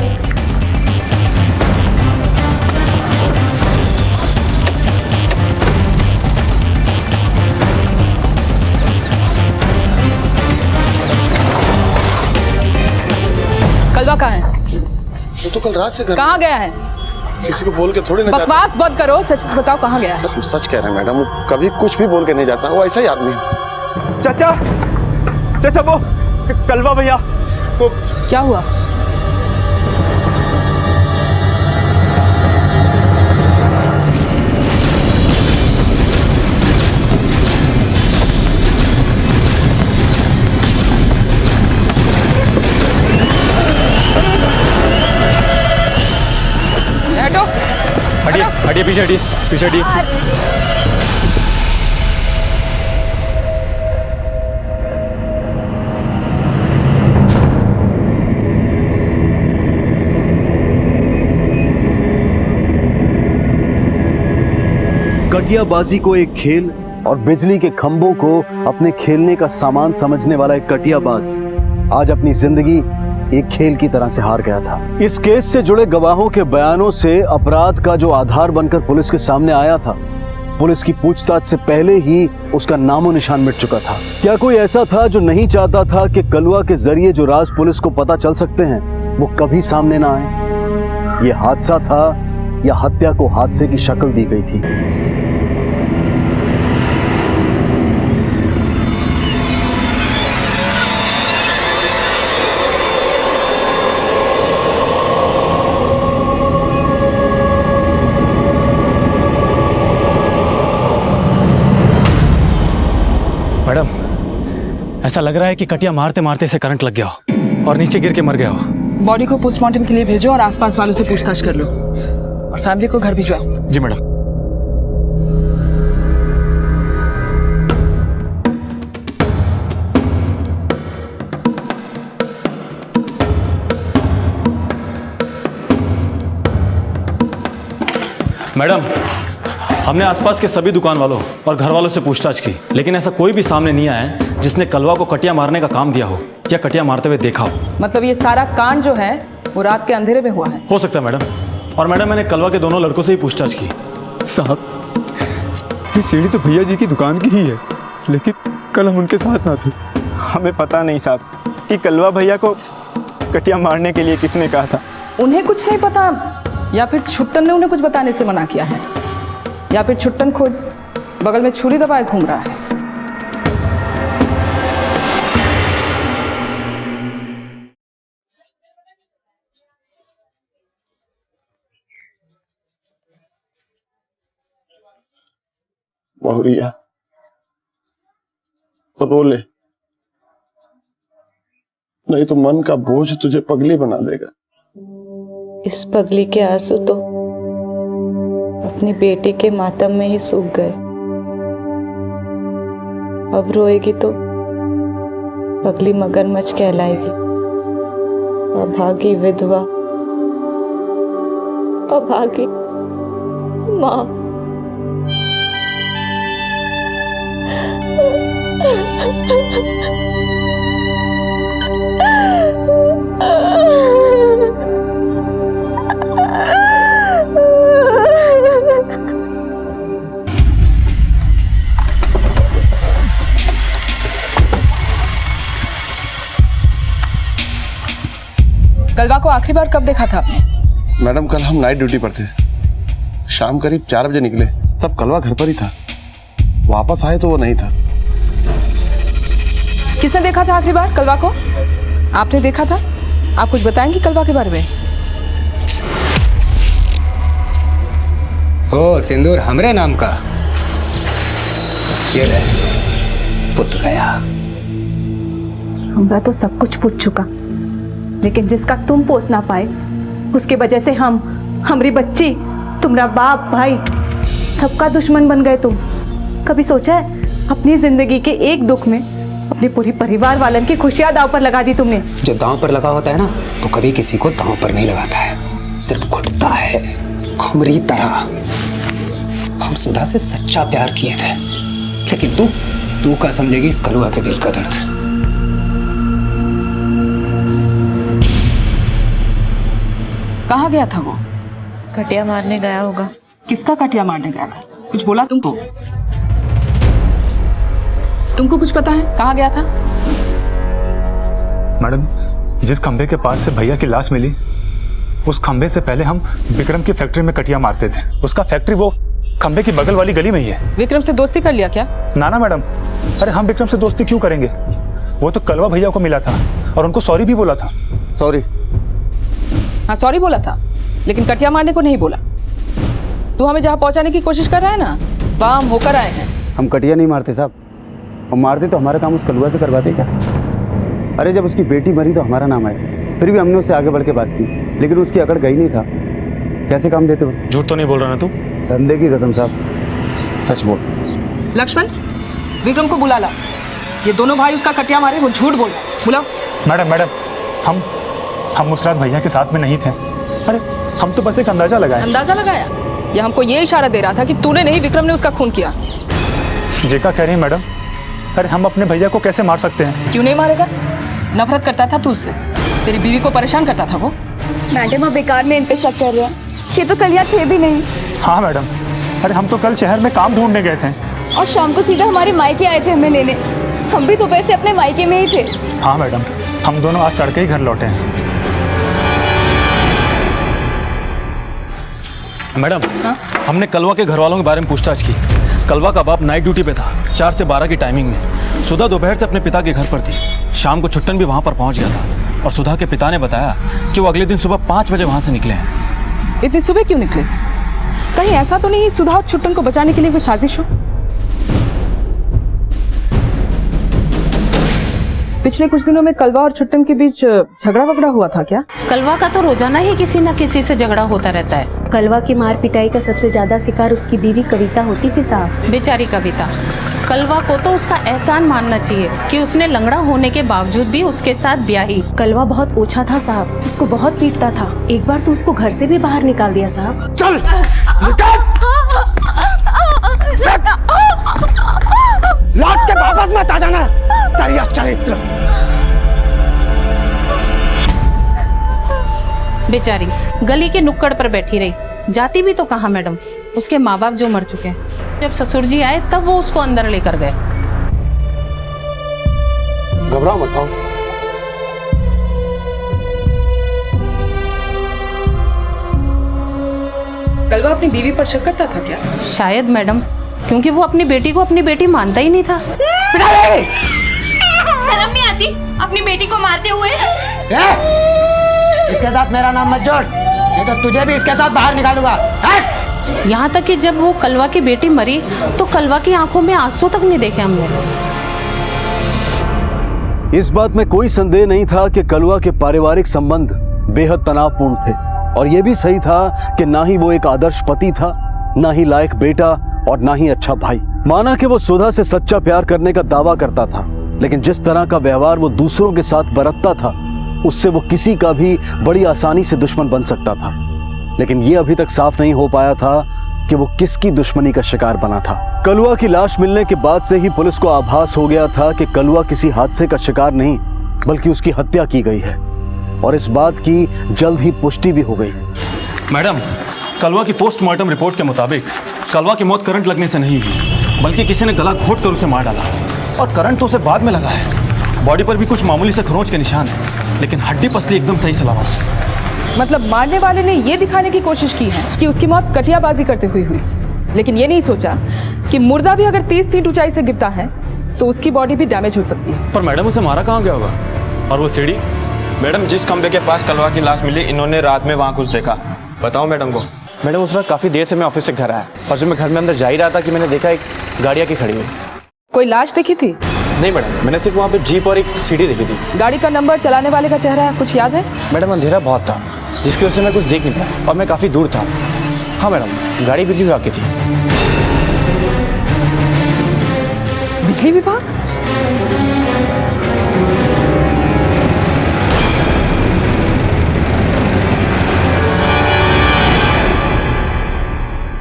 कलवा कहाँ है? वो तो कल रात से कहाँ गया है? किसी को बोल के थोड़ी ना बकवास बंद करो, सच बताओ कहाँ गया है? सच कह रहे हैं मैडम, वो कभी कुछ भी बोल के नहीं जाता, वो ऐसा ही आदमी है। चाचा चाचा वो कलवा भैया वो क्या हुआ? हटिए हटिए, पीछे हटिए, पीछे हटिए। कटियाबाजी को एक खेल और बिजली के खंभों को अपने खेलने का सामान समझने वाला एक कटियाबाज आज अपनी जिंदगी एक खेल की तरह से हार गया था। इस केस से जुड़े गवाहों के बयानों से अपराध का जो आधार बनकर पुलिस के सामने आया था, पुलिस की पूछताछ से पहले ही उसका नामो निशान मिट चुका था। क्या कोई ऐसा था जो नहीं चाहता था कि कलवा के जरिए जो राज पुलिस को पता चल सकते हैं वो कभी सामने ना आए? ये हादसा था या हत्या को हादसे की शक्ल दी गई थी? मैडम, ऐसा लग रहा है कि कटिया मारते मारते से करंट लग गया हो और नीचे गिर के मर गया हो। बॉडी को पोस्टमार्टम के लिए भेजो और आसपास वालों से पूछताछ कर लो और फैमिली को घर भिजवाओ। जी मैडम। मैडम, हमने आसपास के सभी दुकान वालों और घर वालों से पूछताछ की, लेकिन ऐसा कोई भी सामने नहीं आया है जिसने कलवा को कटिया मारने का काम दिया हो या कटिया मारते हुए देखा हो। मतलब ये सारा कांड जो है वो रात के अंधेरे में हुआ है? हो सकता है मैडम। और मैडम, मैंने कलवा के दोनों लड़कों से ही पूछताछ की। साहब, ये सीढ़ी तो भैया जी की दुकान की ही है, लेकिन कल हम उनके साथ ना थे। हमें पता नहीं साहब कि कलवा भैया को कटिया मारने के लिए किसने कहा था। उन्हें कुछ नहीं पता या फिर छुट्टन ने उन्हें कुछ बताने से मना किया है, या फिर छुट्टन खुद बगल में छुरी दबाए घूम रहा है। बहुरिया तो रो ले, नहीं तो मन का बोझ तुझे पगली बना देगा। इस पगली के आंसू तो अपनी बेटी के मातम में ही सूख गए। अब रोएगी तो पगली मगरमच्छ कहलाएगी। अभागी विधवा, अभागी माँ। कलवा को आखिरी बार कब देखा था आपने? मैडम कल हम नाइट ड्यूटी पर थे, शाम करीब 4 बजे निकले, तब कलवा घर पर ही था। वापस आए तो वो नहीं था। किसने देखा था आखिरी बार कलवा को? आपने देखा था? आप कुछ बताएंगी कलवा के बारे में? ओ सिंदूर हमरे नाम का, ये ले पुत गया। हमरा तो सब कुछ पूछ चुका, लेकिन जिसका तुम पोत ना पाए उसके वजह से हमारी बच्ची, तुम्हारा बाप भाई सबका दुश्मन बन गए तुम। कभी सोचा है अपनी जिंदगी के एक दुख में अपने पूरी परिवार वालन की खुशियां दांव पर लगा दी तुमने? जो दांव पर लगा होता है ना, तो कभी किसी को दांव पर नहीं लगाता है, सिर्फ घुटता है। हमारी तरह हम सुधा से सच्चा प्यार किए थे, लेकिन तू का समझेगी इस कलुआ के दिल का दर्द। कहाँ गया था वो? कटिया मारने गया होगा। किसका कटिया मारने गया था? कुछ बोला तुमको? तुमको कुछ पता है कहाँ गया था? मैडम, जिस खंबे के पास से भैया की लाश मिली, उस खंबे से पहले हम विक्रम की फैक्ट्री में कटिया मारते थे। उसका फैक्ट्री वो खंबे की बगल वाली गली में ही है। विक्रम से दोस्ती कर लिया क्या? ना मैडम, अरे हम विक्रम से दोस्ती क्यों करेंगे? वो तो कलवा भैया को मिला था और उनको सॉरी भी बोला था। सॉरी? हाँ सॉरी बोला था, लेकिन कटिया मारने को नहीं बोला। तू हमें जहाँ पहुँचाने की कोशिश कर रहा है ना, वहाँ हम होकर आए हैं। हम कटिया नहीं मारते साहब, और मारते तो हमारा काम उस कलुआ से करवाते क्या? अरे जब उसकी बेटी मरी तो हमारा नाम आया, फिर भी हमने उससे आगे बढ़ के बात की, लेकिन उसकी अकड़ गई नहीं साहब। कैसे काम देते उसे? झूठ तो नहीं बोल रहा ना तू? धंधे की कसम साहब, सच बोल। लक्ष्मण, विक्रम को बुला ला। ये दोनों भाई उसका कटिया मारे, वो झूठ बोल। बुलाओ। मैडम, हम मुसरात भैया के साथ में नहीं थे। अरे हम तो बस एक अंदाजा लगाया। अंदाजा लगाया? या हमको ये इशारा दे रहा था कि तूने नहीं, विक्रम ने उसका खून किया? जेका कह रही है मैडम। अरे हम अपने भैया को कैसे मार सकते हैं? क्यों नहीं मारेगा? नफरत करता था तू उससे, तेरी बीवी को परेशान करता था वो। मैडम आप बेकार में इन पे शक कर रहे हैं, ये तो कलिया थे भी नहीं। हाँ मैडम, अरे हम तो कल शहर में काम ढूंढने गए थे और शाम को सीधा हमारे मायके आए थे हमें लेने। हम भी दोपहर से अपने मायके में ही थे। हाँ मैडम, हम दोनों आज तड़के ही घर लौटे हैं। मैडम, हमने कलवा के घर वालों के बारे में पूछताछ की। कलवा का बाप नाइट ड्यूटी पे था, 4 से 12 की टाइमिंग में। सुधा दोपहर से अपने पिता के घर पर थी। शाम को छुट्टन भी वहां पर पहुंच गया था, और सुधा के पिता ने बताया कि वो अगले दिन सुबह 5 बजे वहां से निकले हैं। इतनी सुबह क्यों निकले? कहीं ऐसा तो नहीं सुधा और छुट्टन को बचाने के लिए कोई साजिश हो? पिछले कुछ दिनों में कलवा और छुट्टन के बीच झगड़ा वगड़ा हुआ था क्या? कलवा का तो रोजाना ही किसी न किसी से झगड़ा होता रहता है। कलवा की मार पिटाई का सबसे ज्यादा शिकार उसकी बीवी कविता होती थी साहब। बेचारी कविता। कलवा को तो उसका एहसान मानना चाहिए कि उसने लंगड़ा होने के बावजूद भी उसके साथ ब्याही। कलवा बहुत ओछा था साहब, उसको बहुत पीटता था। एक बार तो उसको घर से भी बाहर निकाल दिया साहब। चल लौट के वापस मत आ जाना, तेरा चरित्र। बेचारी गली के नुक्कड़ पर बैठी रही, जाती भी तो कहाँ मैडम। उसके माँ बाप जो मर चुके हैं, जब ससुर जी आए तब वो उसको अंदर लेकर गए। घबराओ मत आओ। कलवा अपनी बीवी पर शक करता था क्या? शायद मैडम, क्योंकि वो अपनी बेटी को अपनी बेटी मानता ही नहीं था। शर्म नहीं आती अपनी बेटी को मारते हुए? इसके साथ मेरा नाम मत जोड़, नहीं तो तुझे भी इसके साथ बाहर निकालूंगा। यहाँ तक कि जब वो कलवा की बेटी मरी तो कलवा की आंखों में आंसू तक नहीं देखे हमने। इस बात में कोई संदेह नहीं था कि कलवा के पारिवारिक संबंध बेहद तनावपूर्ण थे, और यह भी सही था कि ना ही वो एक आदर्श पति था, ना ही लायक बेटा, और ना ही अच्छा भाई। माना कि वो सुधा से सच्चा प्यार करने का दावा करता था, लेकिन जिस तरह का व्यवहार वो दूसरों के साथ बरतता था, उससे वो किसी का भी बड़ी आसानी से दुश्मन बन सकता था। लेकिन ये अभी तक साफ नहीं हो पाया था कि वो किसकी दुश्मनी का शिकार बना था। कलुआ की लाश मिलने के बाद से ही पुलिस को आभास हो गया था कि कलुआ किसी हादसे का शिकार नहीं, बल्कि उसकी हत्या की गई है, और इस बात की जल्द ही पुष्टि भी हो गई। मैडम, कलवा की पोस्टमार्टम रिपोर्ट के मुताबिक कलवा की मौत करंट लगने से नहीं हुई, बल्कि किसी ने गला घोट कर उसे मार डाला, और करंट तो उसे बाद में लगा है। बॉडी पर भी कुछ मामूली से खरोंच के निशान है, लेकिन हड्डी पसली एकदम सही सलामत है। मतलब मारने वाले ने ये दिखाने की कोशिश की है कि उसकी मौत कटियाबाजी करते हुए हुई, लेकिन ये नहीं सोचा कि मुर्दा भी अगर 30 फीट ऊंचाई से गिरता है तो उसकी बॉडी भी डैमेज हो सकती है। पर मैडम, उसे मारा कहाँ गया होगा? और वो सीढ़ी? मैडम, जिस कमरे के पास कलवा की लाश मिली, इन्होंने रात में वहाँ कुछ देखा। बताओ मैडम को। मैडम, उस रात काफ़ी देर से मैं ऑफिस से घर आया, और जब मैं घर में अंदर जा ही रहा था कि मैंने देखा एक गाड़ी आके खड़ी हुई। कोई लाश देखी थी? नहीं मैडम, मैंने सिर्फ वहाँ पे जीप और एक सीढ़ी देखी थी। गाड़ी का नंबर, चलाने वाले का चेहरा कुछ याद है? मैडम, अंधेरा बहुत था, जिसकी वजह से मैं कुछ देख नहीं पाया, और मैं काफ़ी दूर था। हाँ मैडम, गाड़ी बिजली विभाग की थी। बिजली विभाग?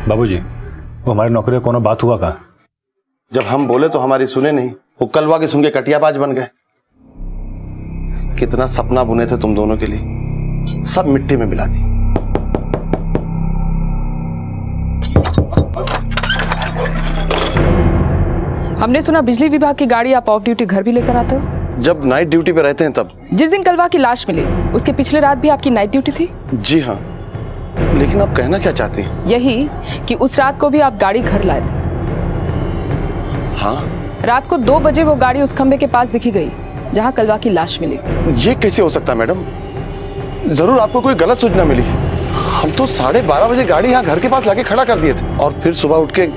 बाबूजी, वो हमारे नौकरी का कोनो बात हुआ का? जब हम बोले तो हमारी सुने नहीं, वो कलवा के सुन के कटियाबाज बन गए। कितना सपना बुने थे तुम दोनों के लिए, सब मिट्टी में मिला दी। हमने सुना बिजली विभाग की गाड़ी आप ऑफ ड्यूटी घर भी लेकर आते हो? जब नाइट ड्यूटी पे रहते हैं तब। जिस दिन कलवा की लाश मिली उसके पिछले रात भी आपकी नाइट ड्यूटी थी? जी हाँ, लेकिन आप कहना क्या चाहती हैं? यही कि उस रात को भी आप गाड़ी घर लाए थे। हाँ, रात को 2 बजे वो गाड़ी उस खंबे के पास दिखी गई जहाँ कलवा की लाश मिली। ये कैसे हो सकता है मैडम? जरूर आपको कोई गलत सूचना मिली। हम तो 12:30 बजे गाड़ी यहाँ घर के पास लाके खड़ा कर दिए थे, और फिर सुबह उठ के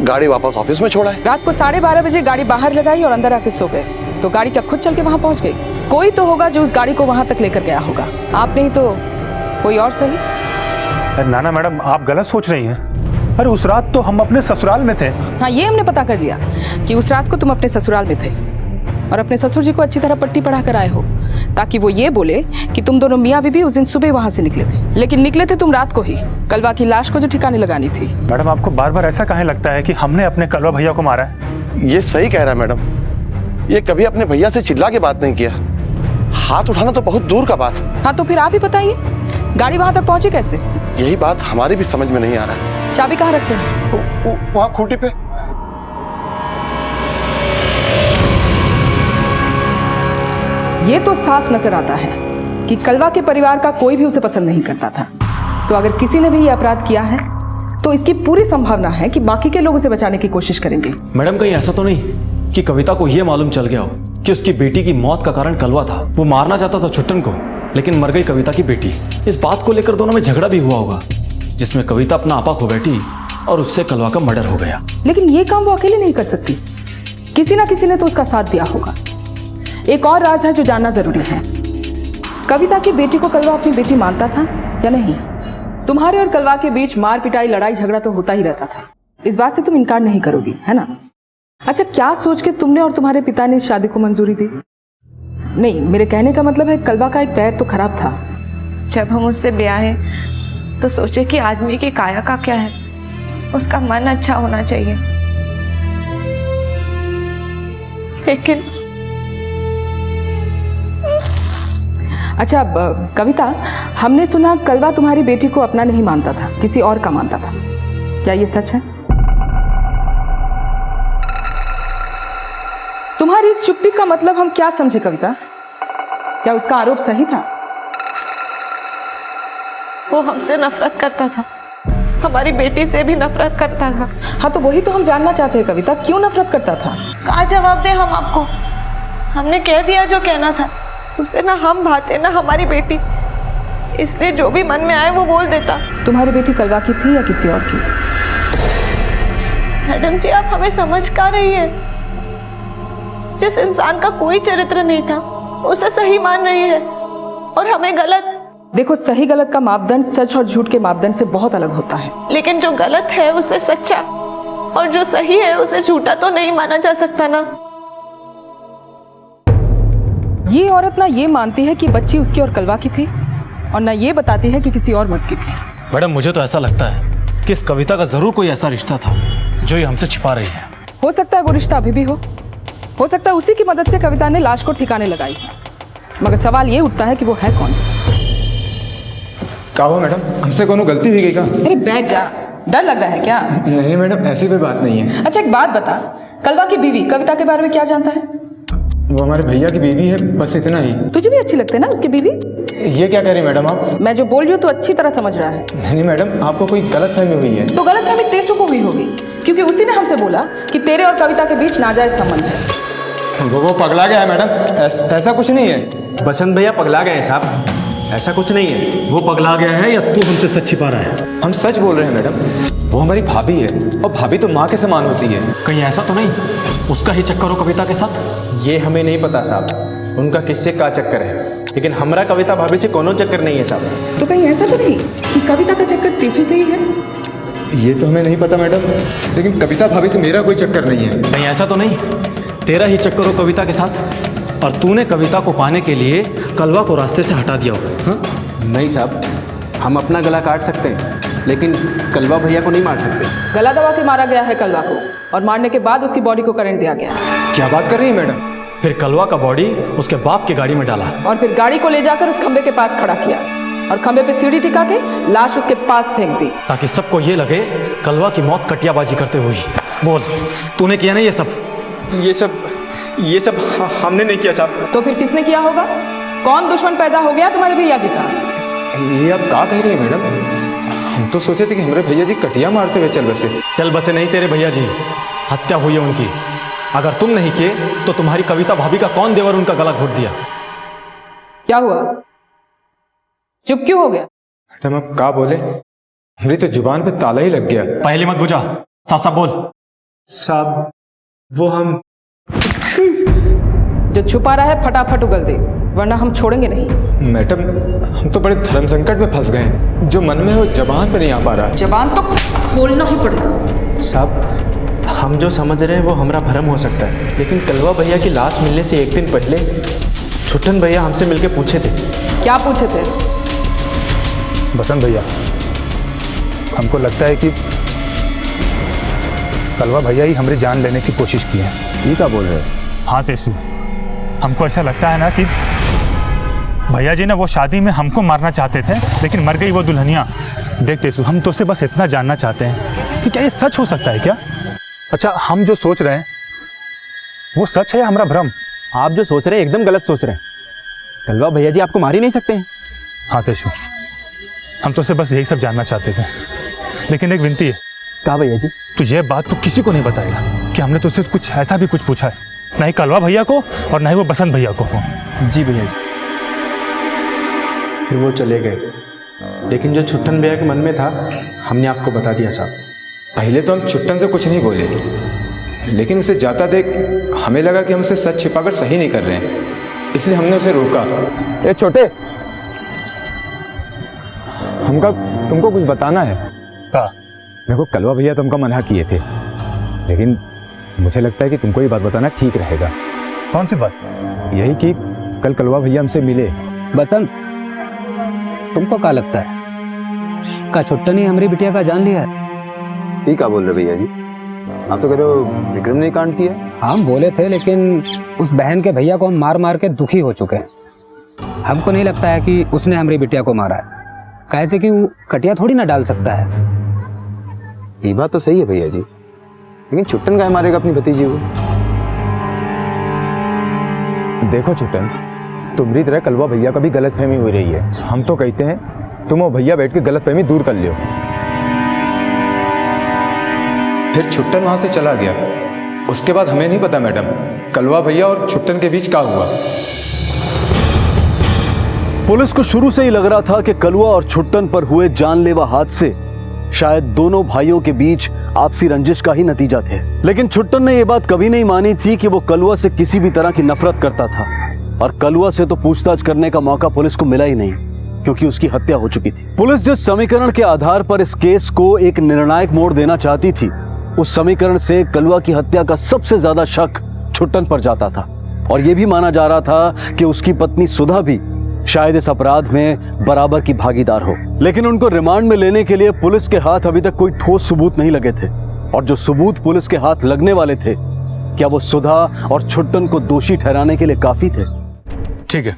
गाड़ी वापस ऑफिस में छोड़ा है। रात को 12:30 बजे गाड़ी बाहर लगाई और अंदर आके सो गए, तो गाड़ी क्या खुद चल के वहाँ पहुँच गई? कोई तो होगा जो उस गाड़ी को वहाँ तक लेकर गया होगा, आप नहीं तो कोई और सही। नाना मैडम, आप गलत सोच रही हैं। अरे उस रात तो हम अपने ससुराल में थे। हाँ, ये हमने पता कर लिया कि उस रात को तुम अपने ससुराल में थे, और अपने ससुर जी को अच्छी तरह पट्टी पढ़ा कर आए हो, ताकि वो ये बोले कि तुम दोनों मियाँ बीबी उस दिन सुबह वहाँ से निकले थे। लेकिन निकले थे तुम रात को ही, कलवा की लाश को जो ठिकाने लगानी थी। मैडम, आपको बार बार ऐसा काहे लगता है कि हमने अपने कलवा भैया को मारा है? ये सही कह रहा है मैडम, ये कभी अपने भैया से चिल्ला के बात नहीं किया। हाथ उठाना तो बहुत दूर का बात है। हाँ, तो फिर आप ही बताइए, गाड़ी वहाँ तक पहुँची कैसे? यही बात हमारी भी समझ में नहीं आ रहा है। चाबी कहाँ रखते हैं? वहाँ खूंटी पे। ये तो साफ नजर आता है कि कलवा के परिवार का कोई भी उसे पसंद नहीं करता था। तो अगर किसी ने भी ये अपराध किया है तो इसकी पूरी संभावना है कि बाकी के लोग उसे बचाने की कोशिश करेंगे। मैडम, कहीं ऐसा तो नहीं कि कविता को यह मालूम चल गया हो कि उसकी बेटी की मौत का कारण कलवा था? वो मारना चाहता था छुट्टन को, लेकिन मर गई कविता की बेटी। इस बात को लेकर दोनों में झगड़ा भी हुआ होगा, जिसमें कविता अपना आपा खो बैठी और उससे कलवा का मर्डर हो गया। लेकिन ये काम वो अकेले नहीं कर सकती, किसी ना किसी ने तो उसका साथ दिया होगा। एक और राज है जो जानना जरूरी है, कविता की बेटी को कलवा अपनी बेटी मानता था या नहीं? तुम्हारे और कलवा के बीच मार पिटाई, लड़ाई झगड़ा तो होता ही रहता था, इस बात से तुम इनकार नहीं करोगी, है ना? अच्छा, क्या सोच के तुमने और तुम्हारे पिता ने इस शादी को मंजूरी दी? नहीं, मेरे कहने का मतलब है कलवा का एक पैर तो खराब था। जब हम उससे ब्याहे तो सोचे कि आदमी की काया का क्या है, उसका मन अच्छा होना चाहिए, लेकिन अच्छा कविता, हमने सुना कलवा तुम्हारी बेटी को अपना नहीं मानता था, किसी और का मानता था, क्या ये सच है? तुम्हारी इस चुप्पी का मतलब हम क्या समझे कविता? क्या उसका आरोप सही था? वो हमसे नफरत करता था, हमारी बेटी से भी नफरत करता था। हाँ, तो वही तो हम जानना चाहते हैं कविता, क्यों नफरत करता था? क्या जवाब दे हम आपको? हमने कह दिया जो कहना था, उसे ना हम भाते ना हमारी बेटी, इसलिए जो भी मन में आए वो बोल देता। तुम्हारी बेटी कलवा की थी या किसी और की? मैडम जी, आप हमें समझ का रही है? जिस इंसान का कोई चरित्र नहीं था उसे सही मान रही है और हमें गलत। देखो, सही गलत का मापदंड सच और झूठ के मापदंड से बहुत अलग होता है। लेकिन जो गलत है उससे सच्चा और जो सही है उसे झूठा तो नहीं माना जा सकता ना। ये औरत ना ये मानती है कि बच्ची उसकी और कलवा की थी, और ना ये बताती है कि किसी और मर्द की थी। मैडम मुझे तो ऐसा लगता है कि इस कविता का जरूर कोई ऐसा रिश्ता था जो ये हमसे छिपा रही है। हो सकता है वो रिश्ता अभी भी हो सकता है उसी की मदद से कविता ने लाश को ठिकाने लगाई है, मगर सवाल ये उठता है कि वो है कौन। क्या हुआ मैडम, हमसे कोनो गलती हुई गई क्या? अरे बैठ जा, डर लग रहा है क्या? नहीं मैडम, ऐसी कोई बात नहीं है। अच्छा एक बात बता, कलवा की बीवी कविता के बारे में क्या जानता है? वो हमारे भैया की बीवी है, बस इतना ही। तुझे भी अच्छी लगती है ना उसकी बीवी? ये क्या कह रही मैडम आप? मैं जो बोल रही हूँ तो अच्छी तरह समझ रहा है। नहीं मैडम, आपको कोई गलतफहमी हुई है। तो गलतफहमी तेसु को हुई होगी, क्योंकि उसी ने हमसे बोला कि तेरे और कविता के बीच नाजायज संबंध है। वो पगला गया है मैडम, ऐसा कुछ नहीं है। बसंत भैया पगला गए हैं साहब, ऐसा कुछ नहीं है। वो पगला गया है या तू हमसे सच छिपा रहा है? हम सच बोल रहे हैं मैडम, वो हमारी भाभी है और भाभी तो माँ के समान होती है। कहीं ऐसा तो नहीं उसका ही चक्कर हो कविता के साथ? ये हमें नहीं पता साहब, उनका किससे का चक्कर है, लेकिन हमारा कविता भाभी से कोनो चक्कर नहीं है साहब। तो कहीं ऐसा तो नहीं कि कविता का चक्कर तेसु से ही है? ये तो हमें नहीं पता मैडम, लेकिन कविता भाभी से मेरा कोई चक्कर नहीं है। कहीं ऐसा तो नहीं तेरा ही चक्कर हो कविता के साथ और तूने कविता को पाने के लिए कलवा को रास्ते से हटा दिया हो? हाँ? नहीं साहब, हम अपना गला काट सकते हैं लेकिन कलवा भैया को नहीं मार सकते। गला दबा के मारा गया है कलवा को, और मारने के बाद उसकी बॉडी को करंट दिया गया। क्या बात कर रही है मैडम? फिर कलवा का बॉडी उसके बाप की गाड़ी में डाला और फिर गाड़ी को ले जाकर उस खंबे के पास खड़ा किया और खंबे पे सीढ़ी टिका के लाश उसके पास फेंक दी, ताकि सबको ये लगे कलवा की मौत कटियाबाजी करते हुई। बोल, तूने किया ना ये सब हमने नहीं किया साहब। तो फिर किसने किया होगा? कौन दुश्मन पैदा हो गया तुम्हारे भैया जी का? ये आप क्या कह रही है मैडम? हम तो सोचे थे कि हमारे भैया जी कटिया मारते हुए चल बसे नहीं, तेरे भैया जी हत्या हुई है उनकी। अगर तुम नहीं किए तो तुम्हारी कविता भाभी का कौन देवर उनका गला घोट दिया? क्या हुआ, चुप क्यों हो गया? मैडम आप क्या बोले? मेरी तो जुबान पे ताला ही लग गया। पहले मत बुझा, साफ साफ बोल। साहब वो हम जो छुपा रहा है फटाफट उगल दे, वरना हम छोड़ेंगे नहीं। मैडम हम तो बड़े धर्म संकट में फंस गए हैं, जो मन में है वो जबान पे नहीं आ पा रहा। जबान तो खोलना ही पड़ेगा। साहब हम जो समझ रहे हैं वो हमारा भ्रम हो सकता है, लेकिन कलवा भैया की लाश मिलने से एक दिन पहले छुट्टन भैया हमसे मिलके पूछे थे। क्या पूछे थे? बसंत भैया, हमको लगता है कि कलवा भैया ही हमारी जान लेने की कोशिश की है। ये क्या बोल रहे हो? हाँ तेसु, हमको ऐसा लगता है ना कि भैया जी ने वो शादी में हमको मारना चाहते थे, लेकिन मर गई वो दुल्हनिया। देख तेसु, हम तो से बस इतना जानना चाहते हैं कि क्या ये सच हो सकता है क्या? अच्छा, हम जो सोच रहे हैं वो सच है या हमारा भ्रम? आप जो सोच रहे हैं एकदम गलत सोच रहे हैं। कलवा भैया जी आपको मार ही नहीं सकते हैं। हाँ तेसु, हम तो से बस यही सब जानना चाहते थे, लेकिन एक विनती है। क्या भैया जी? तो ये बात तो किसी को नहीं बताएगा कि हमने तुझसे कुछ ऐसा भी कुछ पूछा है, ना ही कलवा भैया को और ना ही वो बसंत भैया को। जी भैया जी। फिर वो चले गए, लेकिन जो छुट्टन भैया के मन में था हमने आपको बता दिया साहब। पहले तो हम छुट्टन से कुछ नहीं बोले, लेकिन उसे जाता देख हमें लगा कि हम उसे सच छिपाकर सही नहीं कर रहे हैं, इसलिए हमने उसे रोका। ए छोटे, हमका तुमको कुछ बताना है। हाँ। देखो कलवा भैया तुमको मना किए थे, लेकिन मुझे लगता है कि तुमको ये बात बताना ठीक रहेगा। कौन सी बात? यही कि कल कलवा भैया हमसे मिले। बसंत, तुमको क्या लगता है का छुट्टन ही हमारी बिटिया का जान लिया है? ये क्या बोल रहे भैया जी? आप तो कह रहे हो विक्रम ने कांड किया? हम बोले थे, लेकिन उस बहन के भैया को हम मार मार के दुखी हो चुके हैं। हमको नहीं लगता है कि उसने हमारी बिटिया को मारा है, कैसे कि वो कटिया थोड़ी ना डाल सकता है। ये बात तो सही है भैया जी, लेकिन छुट्टन काहे मारेगा अपनी भतीजी को? देखो छुट्टन, तुम्हारी तरह कलवा भैया का भी गलतफहमी हो रही है। हम तो कहते हैं तुम और भैया बैठ के गलतफहमी दूर कर लियो। फिर छुट्टन वहां से चला गया। उसके बाद हमें नहीं पता मैडम कलवा भैया और छुट्टन के बीच क्या हुआ। पुलिस को शुरू से ही लग रहा था कि कलवा और छुट्टन पर हुए जानलेवा हादसे शायद दोनों भाइयों के बीच आपसी रंजिश का ही नतीजा थे। लेकिन छुट्टन ने यह बात कभी नहीं मानी थी कि वो कलवा से किसी भी तरह की नफरत करता था, और कलवा से तो पूछताछ करने का मौका पुलिस को मिला ही नहीं, क्योंकि उसकी हत्या हो चुकी थी। पुलिस जिस समीकरण के आधार पर इस केस को एक निर्णायक मोड़ देना चाहती थी, उस समीकरण से कलवा की हत्या का सबसे ज्यादा शक छुट्टन पर जाता था और यह भी माना जा रहा था कि उसकी पत्नी सुधा भी शायद इस अपराध में बराबर की भागीदार हो। लेकिन उनको रिमांड में लेने के लिए पुलिस के हाथ अभी तक कोई ठोस सबूत नहीं लगे थे, और जो सबूत पुलिस के हाथ लगने वाले थे, क्या वो सुधा और छुट्टन को दोषी ठहराने के लिए काफी थे? ठीक है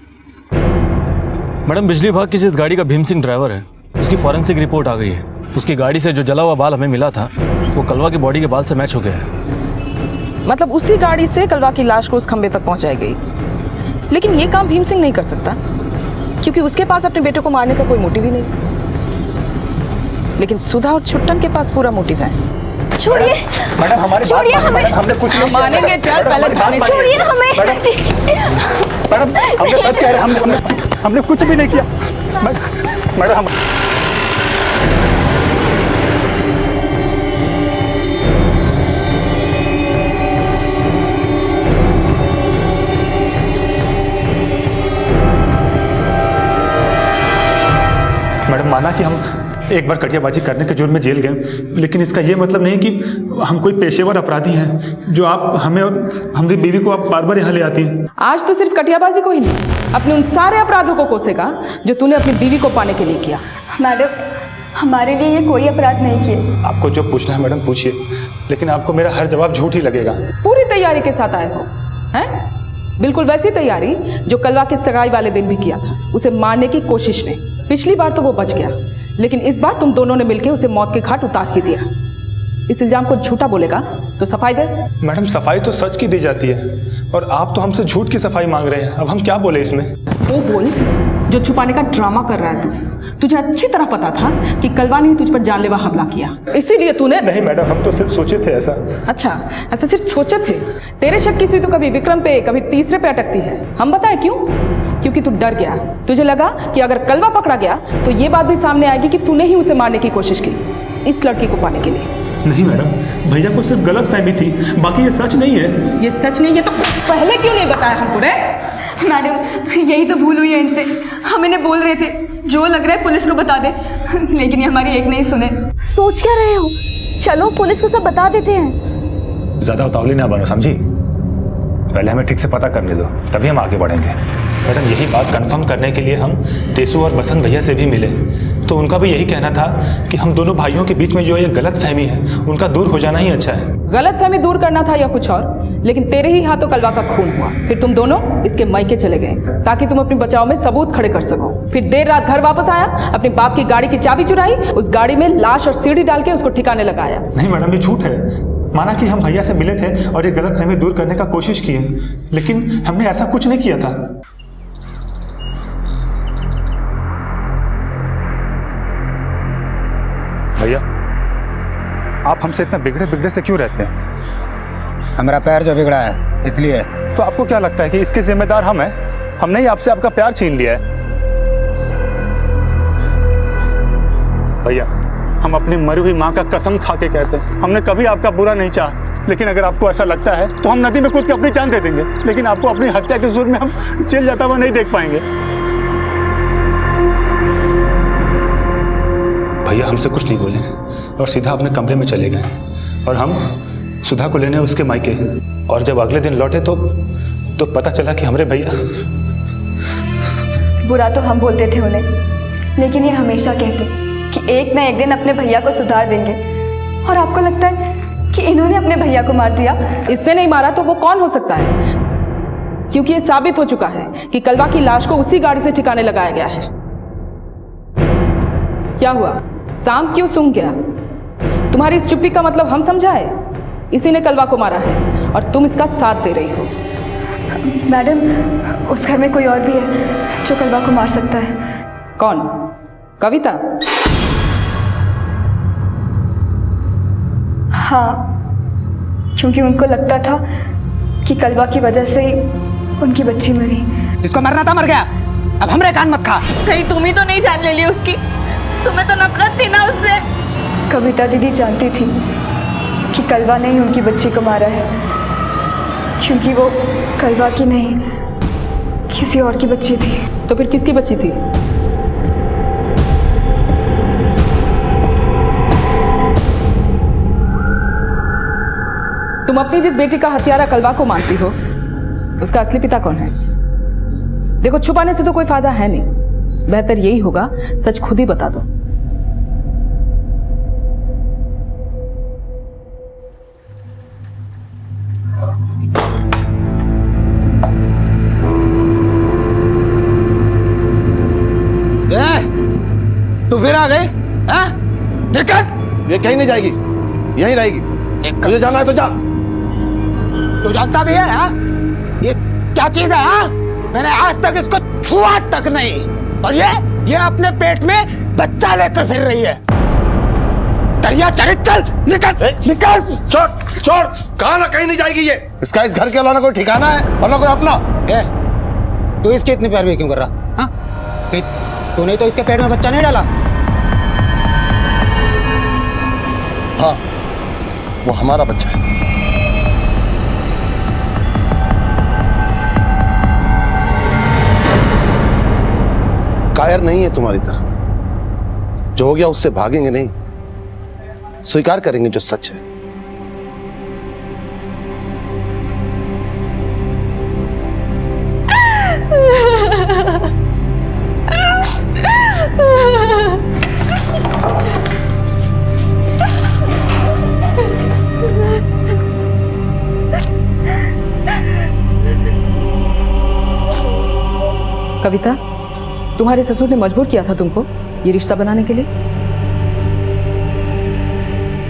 मैडम, बिजली विभाग की जिस गाड़ी का भीम सिंह ड्राइवर है उसकी फॉरेंसिक रिपोर्ट आ गई है। उसकी गाड़ी से जो जला हुआ बाल हमें मिला था वो कलवा की बॉडी के बाल से मैच हो गया है। मतलब उसी गाड़ी से कलवा की लाश को उस खंबे तक पहुंचाई गई। लेकिन ये काम भीम सिंह नहीं कर सकता क्योंकि उसके पास अपने बेटे को मारने का कोई मोटिव ही नहीं। लेकिन सुधा और छुट्टन के पास पूरा मोटिव है। छोड़िए मैडम, हमारी छोड़िए हमें। हमने कुछ नहीं मानेंगे, चल पहले थाने छोड़िए हमें। मैडम, हमने सच कह रहे हैं, हमने कुछ भी नहीं किया मैडम। हम मैडम माना कि हम एक बार कटियाबाजी करने के जुर्म में जेल गए, लेकिन इसका ये मतलब नहीं कि हम कोई पेशेवर अपराधी हैं जो आप हमें और हमारी बीवी को आप बार बार यहाँ ले आती हैं। आज तो सिर्फ कटियाबाजी को ही नहीं, अपने उन सारे अपराधों को कोसेगा जो तूने अपनी बीवी को पाने के लिए किया। मैडम, हमारे लिए ये कोई अपराध नहीं किए। आपको जो पूछना है मैडम पूछिए, लेकिन आपको मेरा हर जवाब झूठ ही लगेगा। पूरी तैयारी के साथ आए हो, हैं? बिल्कुल वैसी तैयारी जो कलवा की सगाई वाले दिन भी किया था, उसे मारने की कोशिश में। पिछली बार तो वो बच गया, लेकिन इस बार तुम दोनों ने मिलकर उसे मौत के घाट उतार ही दिया। इस इल्जाम को झूठा बोलेगा तो सफाई दे। मैडम, सफाई तो सच की दी जाती है और आप तो हमसे झूठ की सफाई मांग रहे हैं। अब हम क्या बोले इसमें? वो बोल जो छुपाने का ड्रामा कर रहा है तू। तुझे अच्छी तरह पता था कि कलवा ने तुझ पर जानलेवा हमला किया, इसीलिए तूने। नहीं मैडम, हम तो सिर्फ सोचे थे ऐसा। अच्छा, ऐसा सिर्फ सोचे थे? तेरे शक की सुई तो कभी विक्रम पे कभी तीसरे पे अटकती है। हम बताए क्यों? क्योंकि तू डर गया। तुझे लगा कि अगर कलवा पकड़ा गया तो ये बात भी सामने आएगी कि तूने ही उसे मारने की कोशिश की इस लड़की को पाने के लिए। नहीं मैडम, भैया को सिर्फ गलत फहमी थी, बाकी ये सच नहीं है। ये सच नहीं है तो पहले क्यों नहीं बताया हमको रे? मैडम, यही तो भूल हुई है इनसे। हम इन्हें बोल रहे थे जो लग रहा है पुलिस को बता दे, लेकिन ये हमारी एक नहीं सुने। सोच क्या रहे हो? चलो पुलिस को सब बता देते हैं। ज्यादा उतावली ना बनो, समझी? पहले हमें ठीक से पता करने दो, तभी हम आगे बढ़ेंगे। मैडम, यही बात कंफर्म करने के लिए हम तेसु और बसंत भैया से भी मिले, तो उनका भी यही कहना था कि हम दोनों भाइयों के बीच में जो ये गलत फहमी है उनका दूर हो जाना ही अच्छा है। गलत फहमी दूर करना था या कुछ और, लेकिन तेरे ही हाथों कलवा का खून हुआ। फिर तुम दोनों इसके मायके चले गए ताकि तुम अपने बचाव में सबूत खड़े कर सको। फिर देर रात घर वापस आया, अपने बाप की गाड़ी की चाबी चुराई, उस गाड़ी में लाश और सीढ़ी डाल के उसको ठिकाने लगाया। नहीं मैडम, ये झूठ है। माना कि हम भैया से मिले थे और ये गलत फहमी दूर करने का कोशिश की है, लेकिन हमने ऐसा कुछ नहीं किया था। भैया, आप हमसे इतना बिगड़े बिगड़े से क्यों रहते हैं? हमारा प्यार जो बिगड़ा है इसलिए। तो आपको क्या लगता है कि इसके जिम्मेदार हम हैं? हमने ही आपसे आपका प्यार छीन लिया है। भैया, हम अपनी मरी हुई माँ का कसम खा के कहते हैं, हमने कभी आपका बुरा नहीं चाहा, लेकिन अगर आपको ऐसा लगता है तो हम नदी में कूद के अपनी जान दे देंगे, लेकिन आपको अपनी हत्या के जुर्म में हम जेल जाता हुआ नहीं देख पाएंगे। भैया हमसे कुछ नहीं बोले और सीधा अपने कमरे में चले गए, और हम सुधा को लेने उसके मायके। और जब अगले दिन लौटे तो पता चला कि हमारे भैया। बुरा तो हम बोलते थे उन्हें, लेकिन ये हमेशा कहते कि एक ना एक दिन अपने भैया को सुधार देंगे, और आपको लगता है कि इन्होंने अपने भैया को मार दिया? इसने नहीं मारा तो वो कौन हो सकता है? क्योंकि ये साबित हो चुका है कि कलवा की लाश को उसी गाड़ी से ठिकाने लगाया गया है। क्या हुआ? सांप क्यों सूंघ गया? तुम्हारी इस चुप्पी का मतलब हम समझाए? इसी ने कलवा को मारा है और तुम इसका साथ दे रही हो। मैडम, उस घर में कोई और भी है जो कलवा को मार सकता है। कौन? कविता? हाँ, क्योंकि उनको लगता था कि कलवा की वजह से ही उनकी बच्ची मरी। जिसको मरना था मर गया, अब हमरे कान मत खा। कहीं तुम ही तो नहीं जान ले ली उसकी? तुम्हें तो नफरत थी ना उससे। कविता दीदी जानती थी कि कलवा ने ही उनकी बच्ची को मारा है, क्योंकि वो कलवा की नहीं किसी और की बच्ची थी। तो फिर किसकी बच्ची थी? तुम अपनी जिस बेटी का हत्यारा कलवा को मानती हो, उसका असली पिता कौन है? देखो, छुपाने से तो कोई फायदा है नहीं, बेहतर यही होगा सच खुद ही बता दो। तू फिर आ गई? निकल! ये कहीं नहीं जाएगी, यहीं रहेगी। तुझे जाना है तो जा। तू जानता भी है हा? ये क्या चीज है हा? मैंने आज तक इसको छुआ तक नहीं, और ये अपने पेट में बच्चा लेकर फिर रही है। दरिया चढ़, चल निकल निकल। छोड़ छोड़, कहाँ ना कहीं नहीं जाएगी ये। इसका इस घर के अलावा ना कोई ठिकाना है और ना कोई अपना। तू इसकी इतनी पैरवी क्यों कर रहा? हाँ, तूने तो इसके पेट में बच्चा नहीं डाला। हाँ, वो हमारा बच्चा है। कायर नहीं है तुम्हारी तरह। जो हो गया उससे भागेंगे नहीं, स्वीकार करेंगे जो सच है। कविता, तुम्हारे ससुर ने मजबूर किया था तुमको ये रिश्ता बनाने के लिए।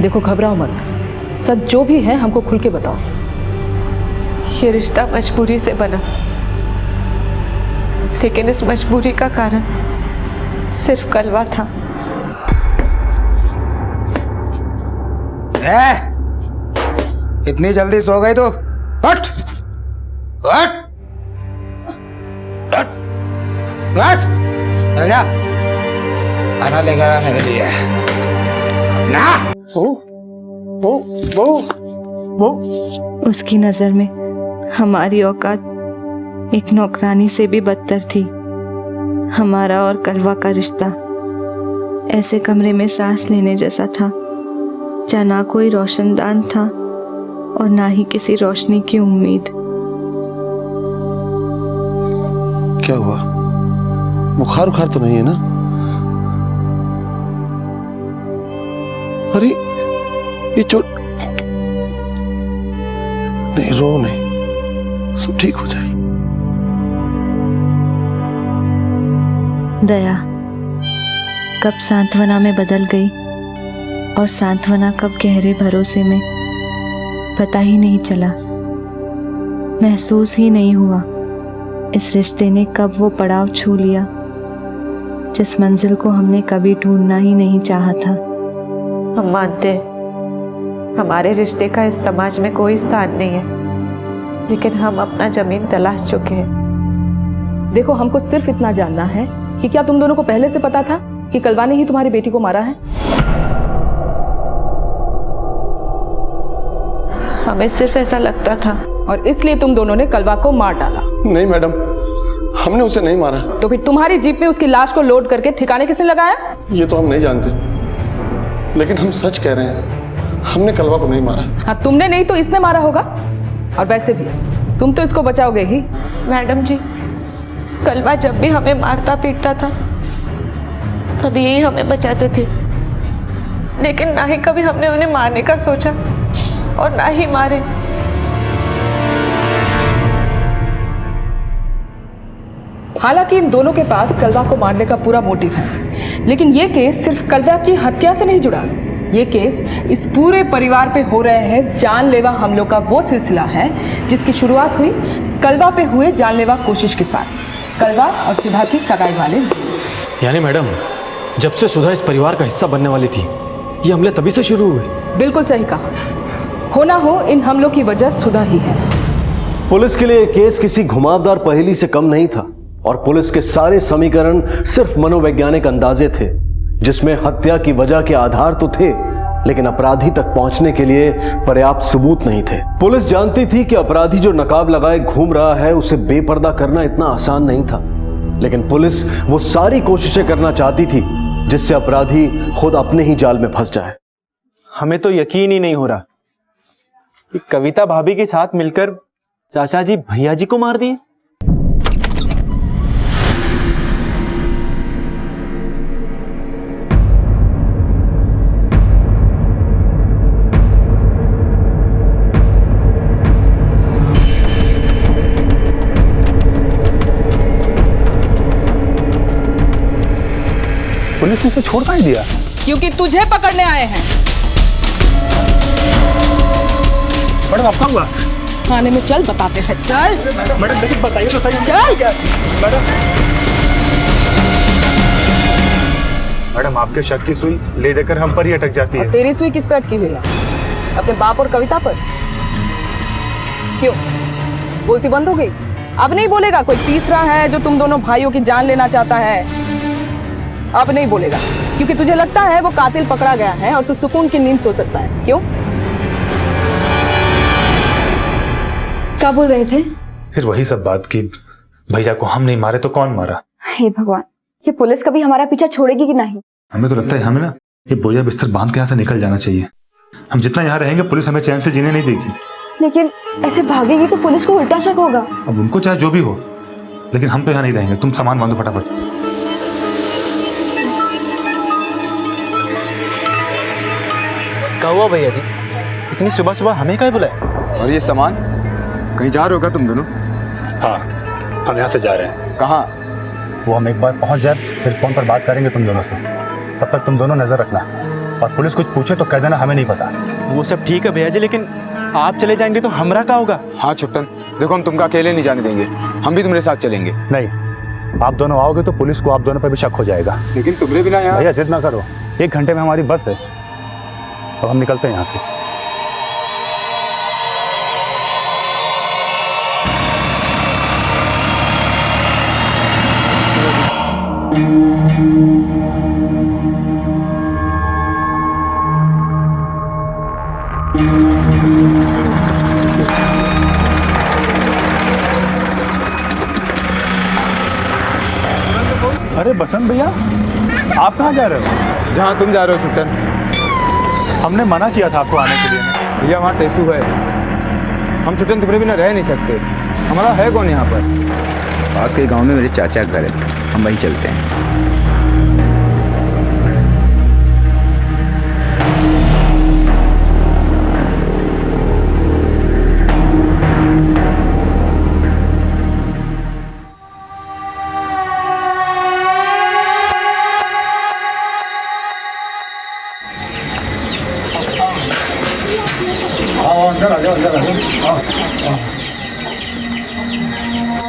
देखो, घबराओ मत, सच जो भी है हमको खुल के बताओ। ये रिश्ता मजबूरी से बना, लेकिन इस मजबूरी का कारण सिर्फ कलवा था। इतनी जल्दी सो गई तो हट हट हट हट, चल जा, खाना लेकर आ मेरे लिए ना। उसकी नजर में हमारी औकात एक नौकरानी से भी बदतर थी। हमारा और कलवा का रिश्ता ऐसे कमरे में सांस लेने जैसा था, जहाँ ना कोई रोशनदान था और ना ही किसी रोशनी की उम्मीद। क्या हुआ? बुखार उखार तो नहीं है ना? अरे ये चोट नहीं, रो नहीं, सब ठीक हो जाए। दया कब सांत्वना में बदल गई और सांत्वना कब गहरे भरोसे में, पता ही नहीं चला, महसूस ही नहीं हुआ। इस रिश्ते ने कब वो पड़ाव छू लिया जिस मंजिल को हमने कभी ढूंढना ही नहीं चाहा था। हम मानते हैं हमारे रिश्ते का इस समाज में कोई स्थान नहीं है, लेकिन हम अपना जमीन तलाश चुके हैं। देखो, हमको सिर्फ इतना जानना है कि क्या तुम दोनों को पहले से पता था कि कलवा ने ही तुम्हारी बेटी को मारा है? हमें सिर्फ ऐसा लगता था, और इसलिए तुम दोनों ने कलवा को मार डाला। नहीं मैडम, हमने उसे नहीं मारा। तो फिर तुम्हारी जीप में उसकी लाश को लोड करके ठिकाने किसने लगाया? ये तो हम नहीं जानते, लेकिन हम सच कह रहे हैं, हमने कलवा को नहीं मारा। हाँ, तुमने नहीं तो इसने मारा होगा। और वैसे भी तुम तो इसको बचाओगे ही। मैडम जी, कलवा जब भी हमें मारता पीटता था तब यही हमें बचाते थे, लेकिन ना ही कभी हमने उन्हें मारने का सोचा और ना ही मारे। हालांकि इन दोनों के पास कलवा को मारने का पूरा मोटिव है, लेकिन ये केस सिर्फ कलवा की हत्या से नहीं जुड़ा। ये केस इस पूरे परिवार पे हो रहे हैं जानलेवा हमलों का वो सिलसिला है जिसकी शुरुआत हुई कलवा पे हुए जानलेवा कोशिश के साथ, कलवा और सुधा की सगाई वाले। यानी मैडम, जब से सुधा इस परिवार का हिस्सा बनने वाली थी, ये हमले तभी से शुरू हुए। बिल्कुल सही कहा, हो ना हो इन हमलों की वजह सुधा ही है। पुलिस के लिए ये केस किसी घुमावदार पहेली से कम नहीं था, और पुलिस के सारे समीकरण सिर्फ मनोवैज्ञानिक अंदाजे थे, जिसमें हत्या की वजह के आधार तो थे, लेकिन अपराधी तक पहुंचने के लिए पर्याप्त सबूत नहीं थे। पुलिस जानती थी कि अपराधी जो नकाब लगाए घूम रहा है, उसे बेपर्दा करना इतना आसान नहीं था, लेकिन पुलिस वो सारी कोशिशें करना चाहती थी जिससे अपराधी खुद अपने ही जाल में फंस जाए। हमें तो यकीन ही नहीं हो रहा कि कविता भाभी के साथ मिलकर चाचा जी भैया जी को मार दिए। पुलिस ने इसे छोड़ काहे दिया? क्योंकि तुझे पकड़ने आए हैं। मैडम आपका हुआ? थाने में चल, बताते हैं। चल मैडम लेकिन बताइए तो सही। चल मैडम आपके शक की सुई ले देकर हम पर ही अटक जाती है। तेरी सुई किस पे अटकी हुई है? अपने बाप और कविता पर? क्यों बोलती बंद हो गई? अब नहीं बोलेगा? कोई तीसरा है जो तुम दोनों भाइयों की जान लेना चाहता है? अब नहीं बोलेगा क्योंकि तुझे लगता है वो कातिल पकड़ा गया है और तू सुकून की नींद सो सकता है। क्यों? क्या बोल रहे थे? फिर वही सब बात की भैया को हम नहीं मारे तो कौन मारा? हे भगवान, ये पुलिस कभी हमारा पीछा छोड़ेगी कि नहीं? हमें तो लगता है हमें ना ये बोरिया बिस्तर बांध के यहाँ से निकल जाना चाहिए। हम जितना यहाँ रहेंगे पुलिस हमें चैन से जीने नहीं देगी। लेकिन ऐसे भागेगी तो पुलिस को उल्टा शक होगा। अब उनको चाहे जो भी हो, लेकिन हम तो यहाँ नहीं रहेंगे। तुम सामान बांधो फटाफट। क्या हुआ भैया जी, इतनी सुबह सुबह हमें क्या बुलाया? और ये सामान कहीं जा रहे होगा तुम दोनों? हाँ, हम यहाँ से जा रहे हैं। कहाँ? वो हम एक बार पहुँच जाए फिर फोन पर बात करेंगे तुम दोनों से। तब तक तुम दोनों नजर रखना, और पुलिस कुछ पूछे तो कह देना हमें नहीं पता। वो सब ठीक है भैया जी, लेकिन आप चले जाएंगे तो हमरा क्या होगा? हाँ छुट्टन, देखो हम तुमको अकेले नहीं जाने देंगे, हम भी तुम्हारे साथ चलेंगे। नहीं, आप दोनों आओगे तो पुलिस को आप दोनों पर भी शक हो जाएगा। लेकिन तुम्हारे बिना यहाँ। भैया जिद ना करो, 1 घंटे में हमारी बस है। अब हम निकलते हैं यहाँ से। अरे बसंत भैया, आप कहाँ जा रहे हो? जहाँ तुम जा रहे हो छुट्टन। हमने मना किया था आपको आने के लिए। भैया वहाँ टेसू है, हम छुट्टन तुम्हारे बिना रह नहीं सकते। हमारा है कौन यहाँ पर? पास के गांव में मेरे चाचा का घर है, हम वहीं चलते हैं।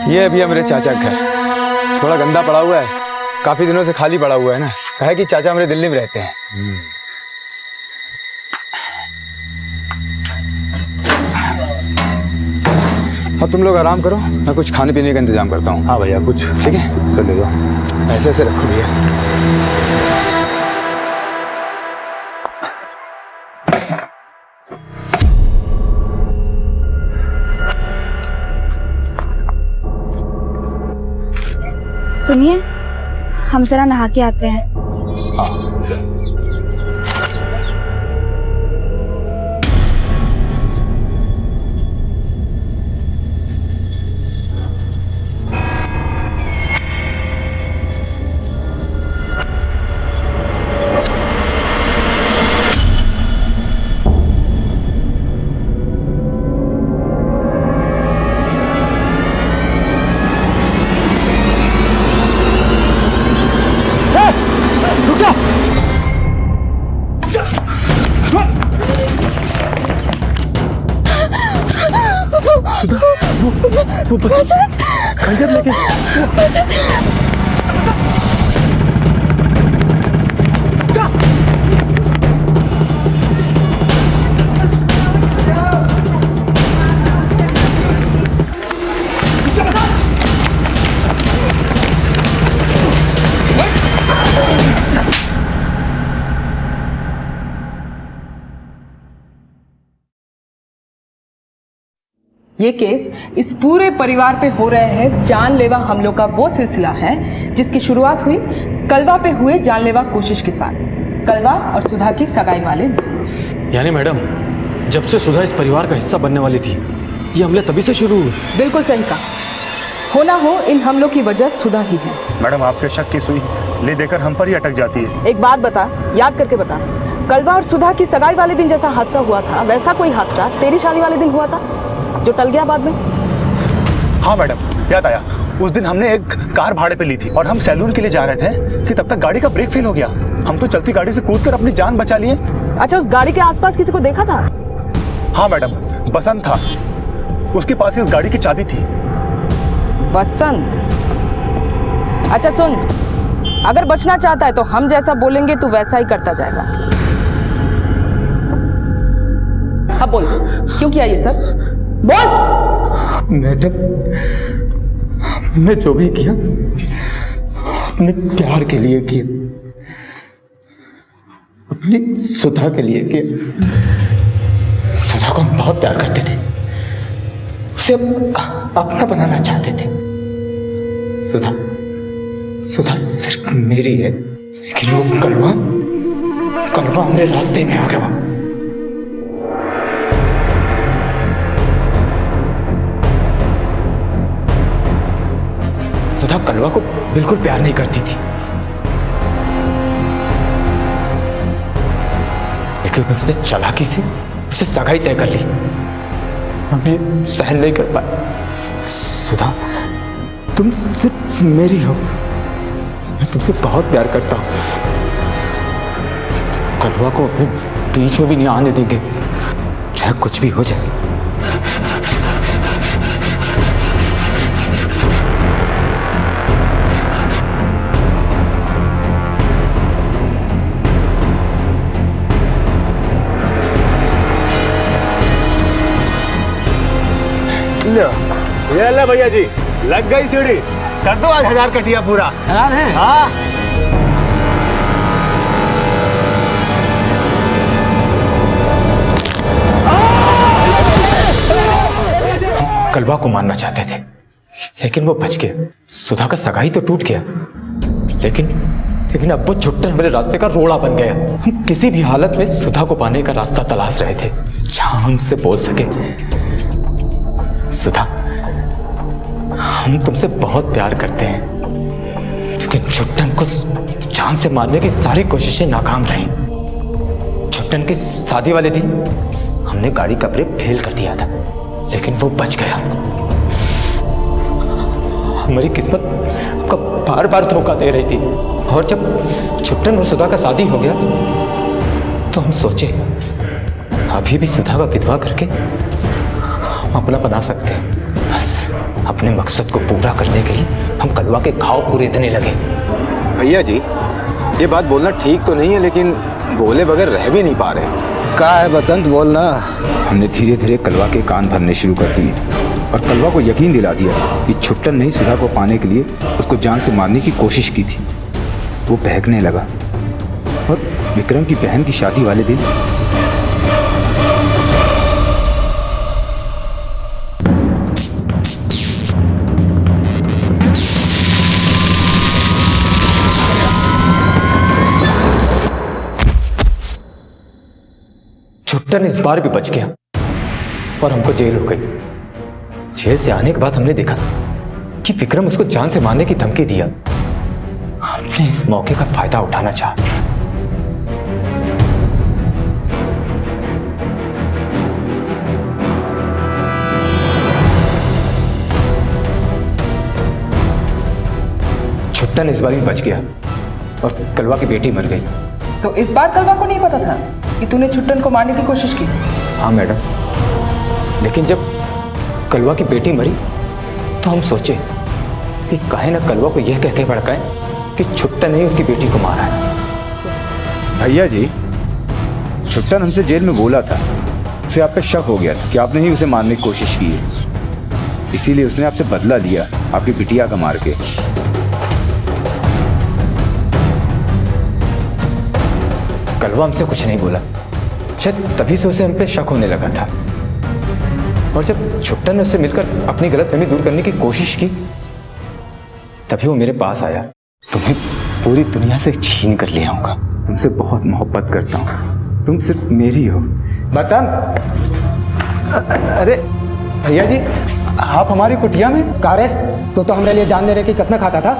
ये अभी है मेरे चाचा का घर, थोड़ा गंदा पड़ा हुआ है, काफी दिनों से खाली पड़ा हुआ है ना। कहे कि चाचा मेरे दिल्ली में रहते हैं। अब तुम लोग आराम करो, मैं कुछ खाने पीने का इंतजाम करता हूँ। हाँ भैया, कुछ ठीक है, चल ले दो। ऐसे से रखो भैया। सुनिए, हम जरा नहा के आते हैं। वो खंजर लेके ये केस इस पूरे परिवार पे हो रहे हैं जानलेवा हमलों का वो सिलसिला है जिसकी शुरुआत हुई कलवा पे हुए जानलेवा कोशिश के साथ। कलवा और सुधा की सगाई वाले। यानी मैडम जब से सुधा इस परिवार का हिस्सा बनने वाली थी, ये हमले तभी से शुरू हुए। बिल्कुल सही कहा। हो ना हो इन हमलों की वजह सुधा ही है। मैडम आपके शक की सुई ले देकर हम पर ही अटक जाती है। एक बात बता, याद करके बता, कलवा और सुधा की सगाई वाले दिन जैसा हादसा हुआ था, वैसा कोई हादसा तेरी शादी वाले दिन हुआ था जो टल गया बाद में? हाँ मैडम, याद आया। उस दिन हमने एक कार भाड़े पे ली थी और हम सैलून के लिए जा रहे थे कि तब तक गाड़ी का ब्रेक फेल हो गया। हम तो चलती गाड़ी से कूदकर अपनी जान बचा लिए। अच्छा, उस गाड़ी के आसपास किसी को देखा था? हाँ मैडम, बसंत था, उसके पास ही उस गाड़ी की चाबी थी। बसंत? अच्छा सुन, अगर बचना चाहता है तो हम जैसा बोलेंगे तू वैसा ही करता जाएगा। अब बोल, क्यों किया ये सब? बोल। मैडम, हमने जो भी किया अपने प्यार के लिए किया, अपनी सुधा के लिए किया। सुधा को हम बहुत प्यार करते थे, उसे अपना बनाना चाहते थे। सुधा सिर्फ मेरी है, लेकिन वो कलवा हमारे रास्ते में आ गया। सुधा कलवा को बिल्कुल प्यार नहीं करती थी, लेकिन उसने चालाकी से उसे सगाई तय कर ली। हम ये सहन नहीं कर पाए। सुधा, तुम सिर्फ मेरी हो, मैं तुमसे बहुत प्यार करता हूं। कलवा को अपने बीच में भी नहीं आने देंगे, चाहे कुछ भी हो जाए। ये ले भैया जी, लग गई सीढ़ी। कर दो आज 1000 कटिया पूरा। हाँ। कलवा को मारना चाहते थे, लेकिन वो बच गया। सुधा का सगाई तो टूट गया, लेकिन अब वो छुट्टन हमारे रास्ते का रोड़ा बन गया। हम किसी भी हालत में सुधा को पाने का रास्ता तलाश रहे थे, जहां हम उससे बोल सके, सुधा, हम तुमसे बहुत प्यार करते हैं। लेकिन छुट्टन को जान से मारने की सारी कोशिशें नाकाम रही। छुट्टन की शादी वाले दिन हमने गाड़ी का ब्रेक फेल कर दिया था, लेकिन वो बच गया। हमारी किस्मत हमको बार बार धोखा दे रही थी, और जब छुट्टन और सुधा का शादी हो गया तो हम सोचे अभी भी सुधा का विधवा करके हम अपना बना सकते हैं। बस अपने मकसद को पूरा करने के लिए हम कलवा के घाव पूरे देने लगे। भैया जी, ये बात बोलना ठीक तो नहीं है, लेकिन बोले बगैर रह भी नहीं पा रहे। क्या है बसंत, बोलना। हमने धीरे धीरे कलवा के कान भरने शुरू कर दिए और कलवा को यकीन दिला दिया कि छुट्टन ने सुधा को पाने के लिए उसको जान से मारने की कोशिश की थी। वो बहकने लगा और विक्रम की बहन की शादी वाले दिन छुट्टन इस बार भी बच गया और हमको जेल हो गई। जेल से आने के बाद हमने देखा कि विक्रम उसको जान से मारने की धमकी दिया। हमने इस मौके का फायदा उठाना चाहा। छुट्टन इस बार भी बच गया और कलवा की बेटी मर गई। तो इस बार कलवा को नहीं पता था कि तूने छुट्टन को मारने की कोशिश की? हाँ मैडम, लेकिन जब कलवा की बेटी मरी तो हम सोचे कि काहे ना कलवा को यह कह के भड़काएं कि छुट्टन ने उसकी बेटी को मारा है। भैया जी, छुट्टन हमसे जेल में बोला था, उसे आप पे शक हो गया था कि आपने ही उसे मारने की कोशिश की है, इसीलिए उसने आपसे बदला लिया आपकी बिटिया का मार के। कलवा हमसे कुछ नहीं बोला, शायद तभी से उसे हम पे शक होने लगा था। और जब छुट्टन ने उससे मिलकर अपनी गलतफहमी दूर करने की कोशिश की, तभी वो मेरे पास आया। तुम्हें पूरी दुनिया से छीन कर ले आऊंगा। तुमसे बहुत मोहब्बत करता हूँ, तुम सिर्फ मेरी हो, बसंत, अरे भैया जी, आप हमारी कुटिया में का रे? तो हमरे लिए जान देने की कसमें खाता था,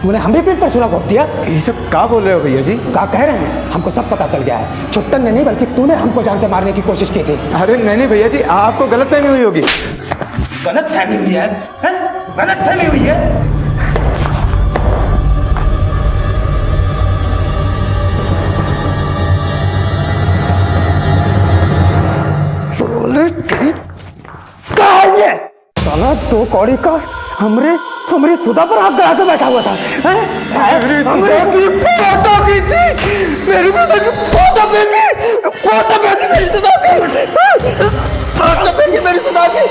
तूने हम भी पीठ पर सुना घोप दिया। ये सब क्या बोल रहे हो भैया जी? क्या कह रहे हैं? हमको सब पता चल गया है। छुट्टन ने नहीं बल्कि तूने हमको जान से मारने की कोशिश की थी। अरे नहीं भैया जी, आपको गलतफहमी हुई होगी। गलतफहमी हुई है? गलतफहमी हुई है? साला दो कौड़ी का हमरे सुधा पर हाथ गड़ा के बैठा हुआ था। मेरी सुधा की फोटो की थी, मेरी सुधा की फोटो फेंकी मेरी सुधा की, फोटो फेंकी मेरी सुधा की।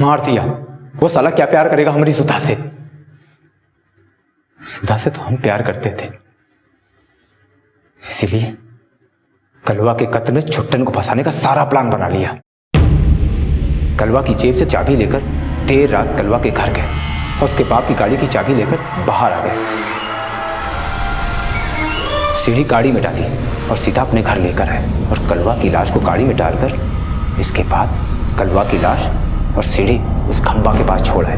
मार दिया। वो साला क्या प्यार करेगा हमारी सुधा से? सुधा से तो हम प्यार करते थे, इसीलिए कलवा के कत्ल में छुट्टन को फंसाने का सारा प्लान बना लिया। कलवा की जेब से चाबी लेकर देर रात कलवा के घर गए और उसके बाप की गाड़ी की चाबी लेकर बाहर आ गए। सीढ़ी गाड़ी में डाली और सीधा अपने घर लेकर आए और कलवा की लाश को गाड़ी में डालकर इसके बाद कलवा की लाश और सीढ़ी उस खंबा के पास छोड़ आए।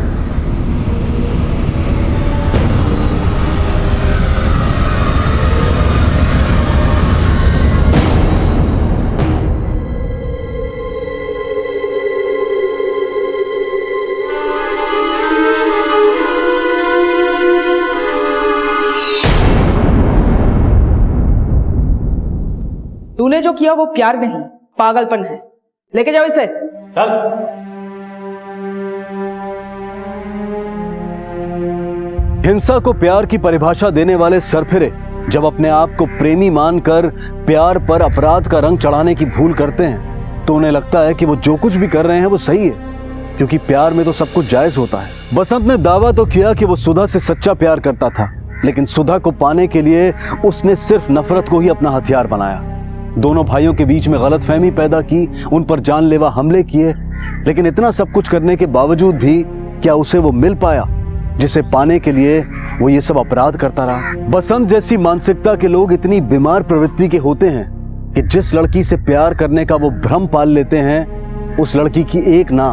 तूने जो किया वो प्यार नहीं, पागलपन है। लेके जाओ इसे। चल। हिंसा को प्यार की परिभाषा देने वाले सरफिरे जब अपने आप को प्रेमी मानकर प्यार पर अपराध का रंग चढ़ाने की भूल करते हैं तो उन्हें लगता है कि वो जो कुछ भी कर रहे हैं वो सही है, क्योंकि प्यार में तो सब कुछ जायज होता है। बसंत ने दावा तो किया कि वो सुधा से सच्चा प्यार करता था, लेकिन सुधा को पाने के लिए उसने सिर्फ नफरत को ही अपना हथियार बनाया। दोनों भाइयों के बीच में गलतफहमी पैदा की, उन पर जानलेवा हमले किए, लेकिन इतना सब कुछ करने के बावजूद भी क्या उसे वो मिल पाया जिसे पाने के लिए वो ये सब अपराध करता रहा? बसंत जैसी मानसिकता के लोग इतनी बीमार प्रवृत्ति के होते हैं कि जिस लड़की से प्यार करने का वो भ्रम पाल लेते हैं, उस लड़की की एक ना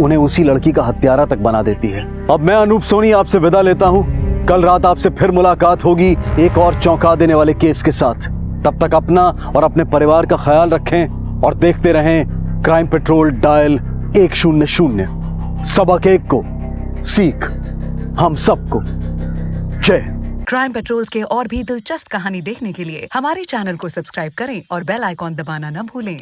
उन्हें उसी लड़की का हत्यारा तक बना देती है। अब मैं अनूप सोनी आपसे विदा लेता हूं। कल रात आपसे फिर मुलाकात होगी एक और चौंका देने वाले केस के साथ। तब तक अपना और अपने परिवार का ख्याल रखें और देखते रहें क्राइम पेट्रोल डायल 100। सबक एक को सीख हम सबको। जय। क्राइम पेट्रोल के और भी दिलचस्प कहानी देखने के लिए हमारे चैनल को सब्सक्राइब करें और बेल आइकॉन दबाना न भूलें।